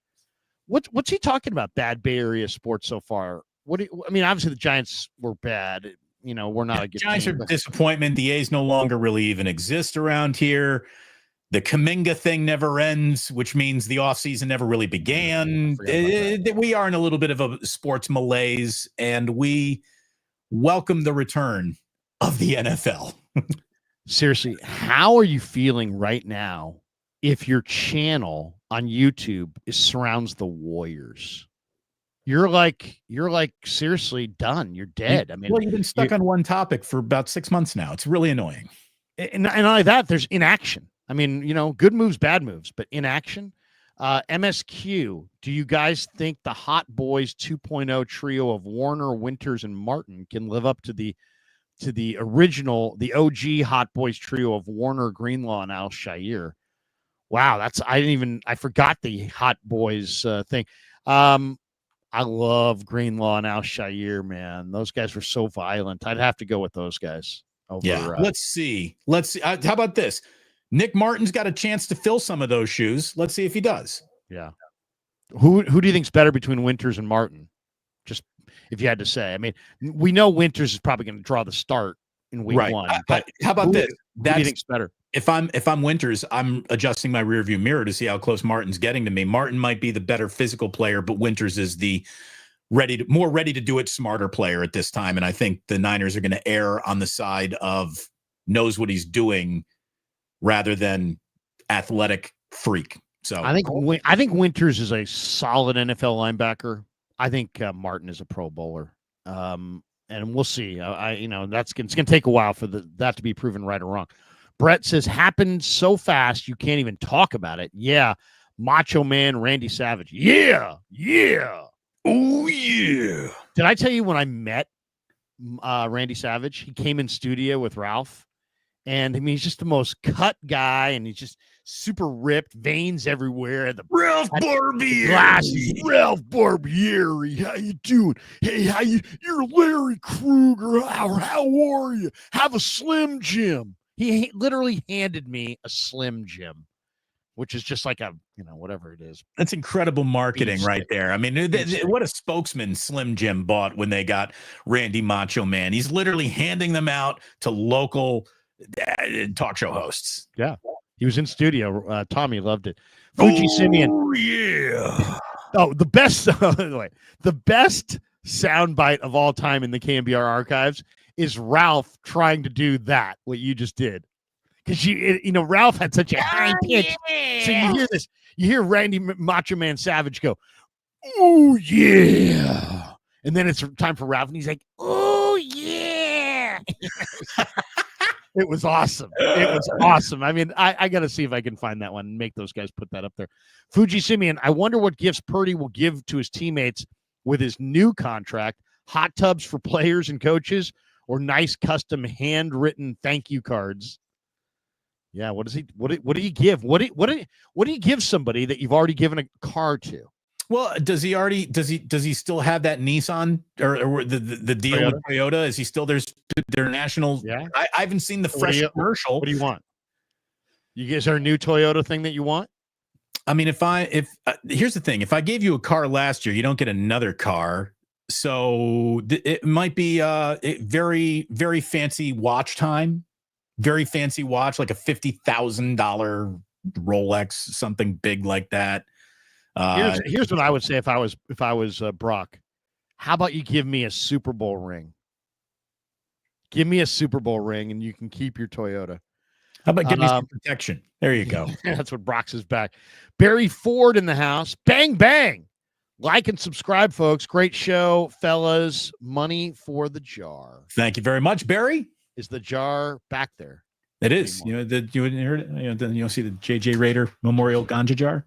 What's he talking about? Bad Bay Area sports so far. Obviously the Giants were bad. We're not a good Giants team, are disappointment. The A's no longer really even exist around here. The Kuminga thing never ends, which means the offseason never really began. We are in a little bit of a sports malaise, and we welcome the return of the NFL. Seriously, how are you feeling right now if your channel on YouTube surrounds the Warriors? You're like seriously done. You're dead. You've been stuck on one topic for about 6 months now. It's really annoying. And not only that, there's inaction. Good moves, bad moves, but inaction. MSQ, do you guys think the Hot Boys 2.0 trio of Warner, Winters, and Martin can live up to the original, the OG Hot Boys trio of Warner, Greenlaw, and Al Shire? Wow, I forgot the Hot Boys thing. I love Greenlaw and Al Shire, man. Those guys were so violent. I'd have to go with those guys. Let's see. How about this? Nick Martin's got a chance to fill some of those shoes. Let's see if he does. Yeah. Who do you think's better between Winters and Martin? Just if you had to say. I mean, we know Winters is probably going to draw the start in week one. But how about this? Who do you think's better? If I'm Winters, I'm adjusting my rearview mirror to see how close Martin's getting to me. Martin might be the better physical player, but Winters is the more ready to do it smarter player at this time. And I think the Niners are going to err on the side of knows what he's doing rather than athletic freak. So I think Winters is a solid NFL linebacker. I think Martin is a Pro Bowler. And we'll see. It's going to take a while for that to be proven right or wrong. Brett says, happened so fast you can't even talk about it. Yeah. Macho Man Randy Savage. Yeah. Oh, yeah. Did I tell you when I met Randy Savage? He came in studio with Ralph. And I mean, he's just the most cut guy, and he's just super ripped, veins everywhere. Ralph Barbieri. Glasses. Ralph Barbieri. How you doing? Hey, you're Larry Krueger. How are you? Have a Slim Jim. He literally handed me a Slim Jim, which is just like a, whatever it is. That's incredible marketing right there. I mean, what a spokesman Slim Jim bought when they got Randy Macho Man. He's literally handing them out to local talk show hosts. Yeah. He was in studio. Tommy loved it. Fuji Simeon. Oh, yeah. Oh, the best soundbite of all time in the KNBR archives is Ralph trying to do that, what you just did. Because Ralph had such a high pitch. Yeah. So you hear this, you hear Randy Macho Man Savage go, "Oh yeah," and then it's time for Ralph, and he's like, "Oh yeah." It was awesome. I mean, I got to see if I can find that one and make those guys put that up there. Fuji Simeon, I wonder what gifts Purdy will give to his teammates with his new contract: hot tubs for players and coaches, or nice custom handwritten thank you cards. Yeah, what do you give? What do you give somebody that you've already given a car to? Well, does he still have that Nissan or the deal with Toyota? Is he still their national? Yeah. I haven't seen the fresh commercial. What do you want? Is there a new Toyota thing that you want? I mean, if here's the thing, if I gave you a car last year, you don't get another car. So it might be a very, very fancy watch time, very fancy watch, like a $50,000 Rolex, something big like that. Here's what I would say if I was Brock. How about you give me a Super Bowl ring? Give me a Super Bowl ring, and you can keep your Toyota. How about give me some protection? There you go. That's what Brock's is back. Barry Ford in the house. Bang bang. Like and subscribe, folks. Great show, fellas. Money for the jar. Thank you very much, Barry. Is the jar back there? It is. You heard it. You'll see the JJ Raider Memorial Ganja jar.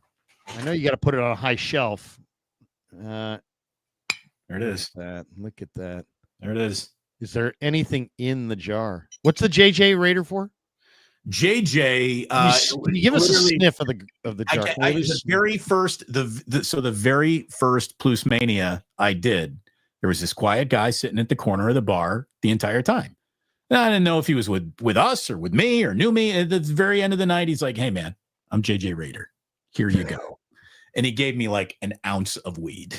I know you got to put it on a high shelf. There it is. Look at that. There it is. Is there anything in the jar? What's the JJ Raider for? JJ. Can you give us a sniff of the jar? The very first Plus Mania I did, there was this quiet guy sitting at the corner of the bar the entire time. And I didn't know if he was with us or with me or knew me. At the very end of the night, he's like, "Hey man, I'm JJ Raider. Here you go." And he gave me like an ounce of weed.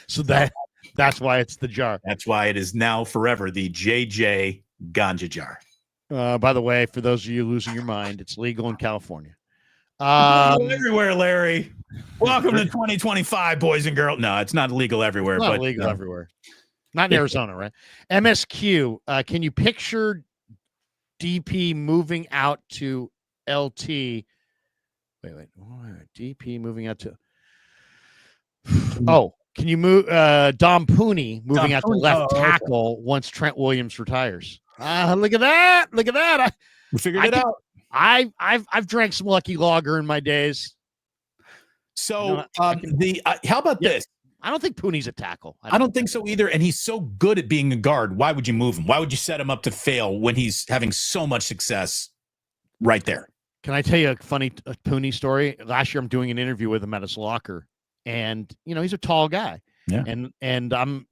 So that's why it's the jar. That's why it is now forever the JJ Ganja jar. By the way, for those of you losing your mind, it's legal in California. Everywhere, Larry. Welcome to 2025, boys and girls. No, it's not legal everywhere. It's not legal everywhere. Not in Arizona, right? MSQ, can you picture DP moving out to LT? Wait. DP moving out to. Oh, can you move Dom Pooney moving out to left tackle once Trent Williams retires? Look at that! Look at that! We figured it out. I've drank some Lucky Lager in my days. So how about this? I don't think Pooney's a tackle. I don't think so either. And he's so good at being a guard. Why would you move him? Why would you set him up to fail when he's having so much success right there? Can I tell you a funny Pooney story? Last year, I'm doing an interview with him at his locker, and he's a tall guy. Yeah. And I'm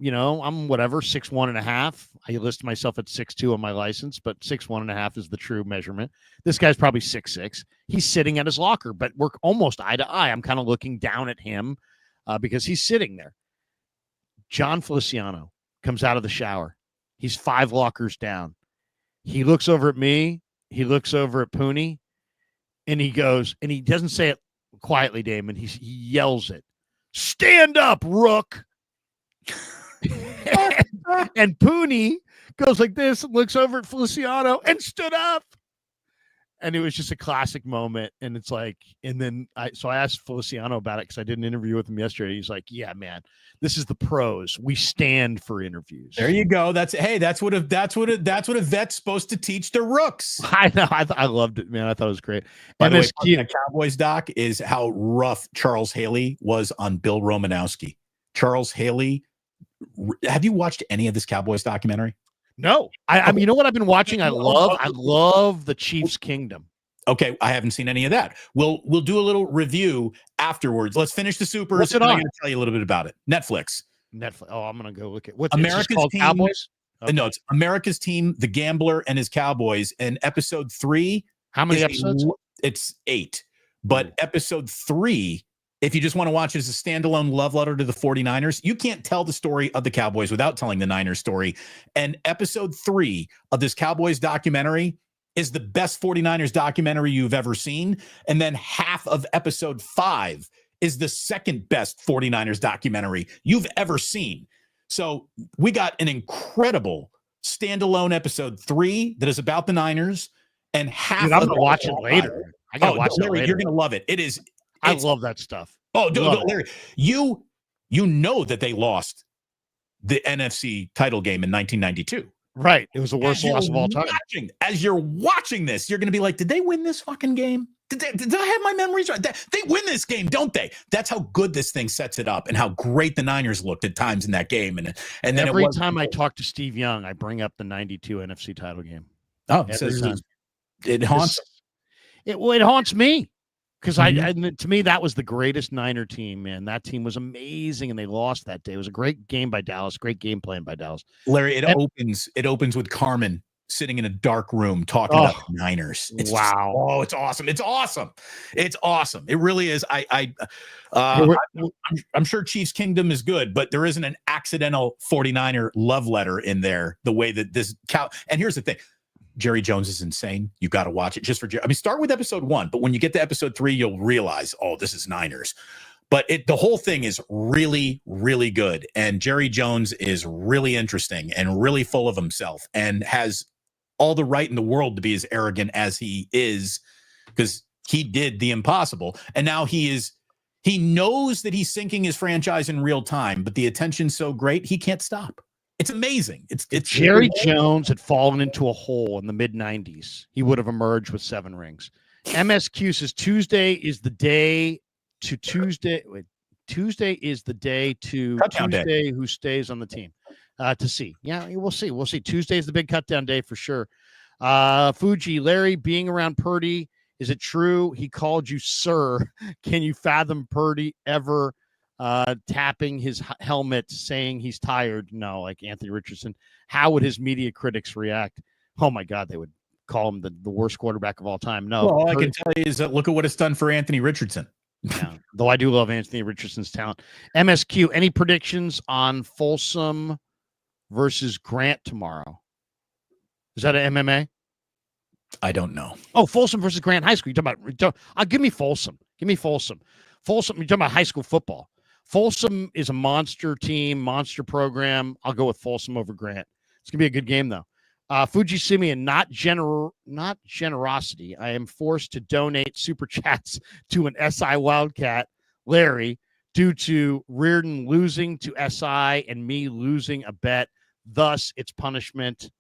whatever, 6'1.5". I list myself at 6'2" on my license, but 6'1.5" is the true measurement. This guy's probably 6'6". He's sitting at his locker, but we're almost eye to eye. I'm kind of looking down at him because he's sitting there. John Feliciano comes out of the shower. He's 5 lockers down. He looks over at me. He looks over at Pooney, and he goes, and he doesn't say it quietly, Damon. He yells it. Stand up, Rook. And Pooney goes like this and looks over at Feliciano and stood up. And it was just a classic moment. And it's like, and then I asked Feliciano about it because I did an interview with him yesterday. He's like, yeah, man, this is the pros. We stand for interviews. There you go. That's what a vet's supposed to teach the rooks. I know. I loved it, man. I thought it was great. By the way, the Cowboys doc is how rough Charles Haley was on Bill Romanowski. Charles Haley. Have you watched any of this Cowboys documentary? No, I mean, you know what I've been watching? I love the Chiefs Kingdom. Okay, I haven't seen any of that. We'll do a little review afterwards. Let's finish the Supers. What's it on? I'm going to tell you a little bit about it. Netflix. Oh, I'm going to go look at what's America's called Team, Cowboys. Okay. No, it's America's Team, The Gambler and His Cowboys. And episode 3. How many episodes? It's 8. But episode 3, if you just want to watch it as a standalone love letter to the 49ers, you can't tell the story of the Cowboys without telling the Niners story. And episode 3 of this Cowboys documentary is the best 49ers documentary you've ever seen. And then half of episode 5 is the second best 49ers documentary you've ever seen. So we got an incredible standalone episode 3 that is about the Niners, and half. Dude, I'm going to watch it later. I got to watch it later. You're going to love it. It is. I love that stuff. Oh, Larry, you know that they lost the NFC title game in 1992. Right. It was the worst loss of all time. As you're watching this, you're going to be like, did they win this fucking game? Did I have my memories right? They win this game, don't they? That's how good this thing sets it up and how great the Niners looked at times in that game. And then every time I talk to Steve Young, I bring up the 92 NFC title game. Oh, it haunts. It haunts me. Because to me, that was the greatest Niner team, man. That team was amazing, and they lost that day. It was a great game by Dallas, great game plan by Dallas. Larry, it opens with Carmen sitting in a dark room talking about the Niners. It's wow! It's awesome! It's awesome! It's awesome! It really is. I'm sure Chiefs Kingdom is good, but there isn't an accidental 49er love letter in there. The way that this and here's the thing. Jerry Jones is insane. You got to watch it just for Jerry. I mean, start with episode 1, but when you get to episode 3, you'll realize, oh, this is Niners. But the whole thing is really, really good. And Jerry Jones is really interesting and really full of himself and has all the right in the world to be as arrogant as he is, because he did the impossible. And now he knows that he's sinking his franchise in real time, but the attention's so great, he can't stop. It's amazing. It's Jerry Jones had fallen into a hole in the mid-90s. He would have emerged with 7 rings. MSQ says Tuesday is the day to Tuesday. Wait, Tuesday is the day to Cutdown Tuesday day. Who stays on the team to see. Yeah, we'll see. We'll see. Tuesday is the big cutdown day for sure. Fuji, Larry, being around Purdy, is it true he called you sir? Can you fathom Purdy ever tapping his helmet saying he's tired? No, like Anthony Richardson. How would his media critics react? Oh my God, they would call him the worst quarterback of all time. No, all I can tell you is that look at what it's done for Anthony Richardson. Yeah, though I do love Anthony Richardson's talent. MSQ, any predictions on Folsom versus Grant tomorrow? Is that an MMA? I don't know. Oh, Folsom versus Grant High School. You're talking about? Give me Folsom. Give me Folsom. Folsom. You're talking about high school football. Folsom is a monster team, monster program. I'll go with Folsom over Grant. It's gonna be a good game though. Fuji Simeon, not generosity. I am forced to donate super chats to an SI Wildcat, Larry, due to Reardon losing to SI and me losing a bet. Thus, it's punishment.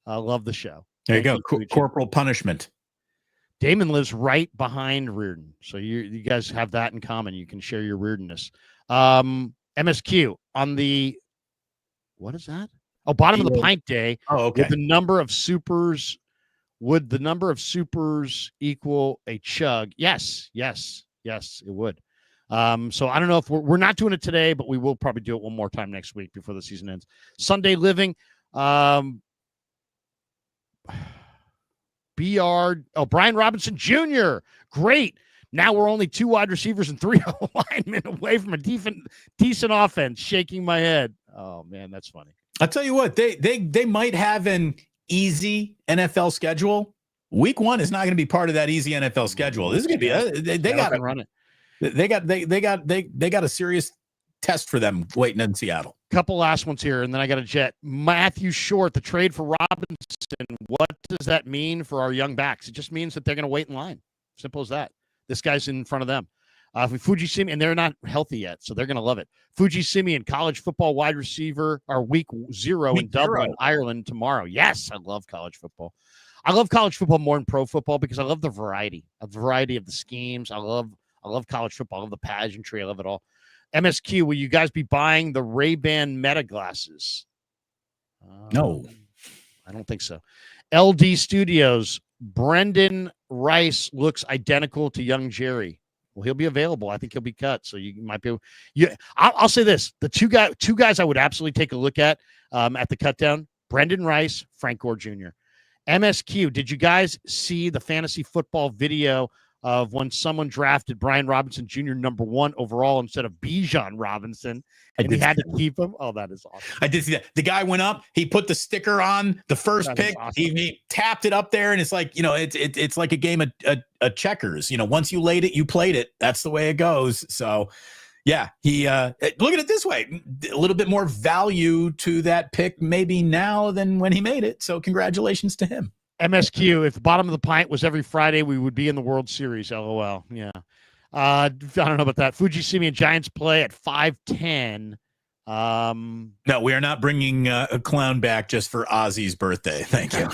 Love the show. There you go. Corporal punishment. Damon lives right behind Reardon. So you guys have that in common. You can share your Reardonness. MSQ on the, what is that? Oh, bottom of the pint day. Oh, okay. Would the number of supers equal a chug? Yes, it would. So I don't know if we're not doing it today, but we will probably do it one more time next week before the season ends. Sunday living. Brian Robinson Jr. Great. Now we're only 2 wide receivers and 3 linemen away from a decent offense. Shaking my head. Oh man, that's funny. I'll tell you what, they might have an easy NFL schedule. Week 1 is not going to be part of that easy NFL schedule. This is going to be they got to run it. They got a serious test for them waiting in Seattle. Couple last ones here, and then I got a jet. Matthew Short, the trade for Robinson. What does that mean for our young backs? It just means that they're going to wait in line. Simple as that. This guy's in front of them. Fuji Simeon, and they're not healthy yet, so they're going to love it. Fuji Simeon, college football wide receiver, our week 0 in Dublin, Ireland tomorrow. Yes, I love college football. I love college football more than pro football because I love the variety of the schemes. I love college football. I love the pageantry. I love it all. MSQ, will you guys be buying the Ray-Ban Meta glasses? No. I don't think so. LD Studios, Brendan Rice looks identical to young Jerry. Well, he'll be available. I think he'll be cut, so you might be. I'll say this: the two guys I would absolutely take a look at the cut down: Brendan Rice, Frank Gore Jr. MSQ. Did you guys see the fantasy football video of when someone drafted Brian Robinson Jr. #1 overall instead of Bijan Robinson, and he had to keep him? Oh, that is awesome. I did see that. The guy went up, he put the sticker on the first pick, awesome. he tapped it up there, and it's like, it's like a game of checkers. Once you laid it, you played it. That's the way it goes. So, yeah, he look at it this way: a little bit more value to that pick maybe now than when he made it. So, congratulations to him. MSQ, if the bottom of the pint was every Friday, we would be in the World Series. LOL. Yeah. I don't know about that. Fuji Simeon Giants play at 5:10. No, we are not bringing a clown back just for Ozzy's birthday. Thank you.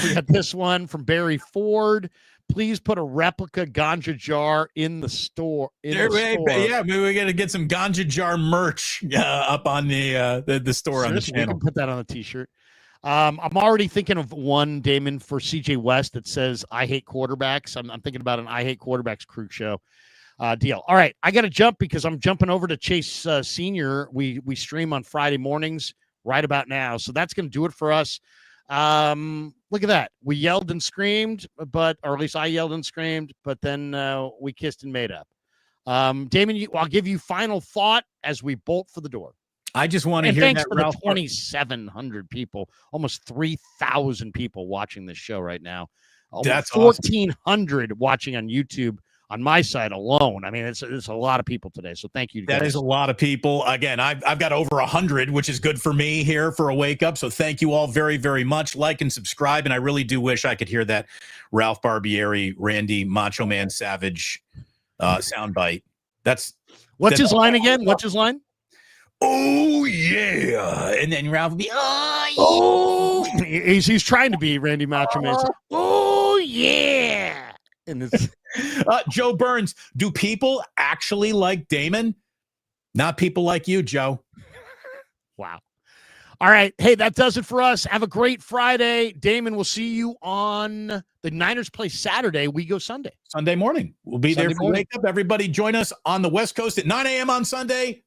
We got this one from Barry Ford. Please put a replica ganja jar in the store. Yeah, maybe we got to get some ganja jar merch up on the store. Seriously, on the channel. We can put that on a T-shirt. I'm already thinking of one, Damon, for CJ West that says "I hate quarterbacks." I'm thinking about an "I hate quarterbacks" crew show deal. All right, I got to jump because I'm jumping over to Chase Senior. We stream on Friday mornings right about now, so that's going to do it for us. Look at that. We yelled and screamed, or at least I yelled and screamed, but then we kissed and made up. Damon, I'll give you final thought as we bolt for the door. I just want to hear thanks that, for Ralph. The 2,700 people, almost 3,000 people watching this show right now. That's 1,400 awesome. Watching on YouTube on my side alone. I mean, it's a lot of people today. So thank you. That is a lot of people. Again, I've got over 100, which is good for me here for a wake up. So thank you all very, very much. Like and subscribe. And I really do wish I could hear that Ralph Barbieri, Randy Macho Man Savage soundbite. What's his line again? What's his line? Oh yeah, and then Ralph will be he's trying to be Randy Macho Man. Oh yeah, and it's Joe Burns. Do people actually like Damon? Not people like you, Joe. Wow. All right, hey, that does it for us. Have a great Friday, Damon. We'll see you on the Niners play Saturday. We go Sunday morning. We'll be Sunday there for wake up. Everybody join us on the West Coast at 9 a.m. on Sunday.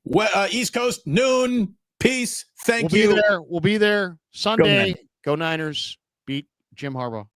East Coast noon. Peace. Thank you. We'll be there Sunday. Go Niners. Beat Jim Harbaugh.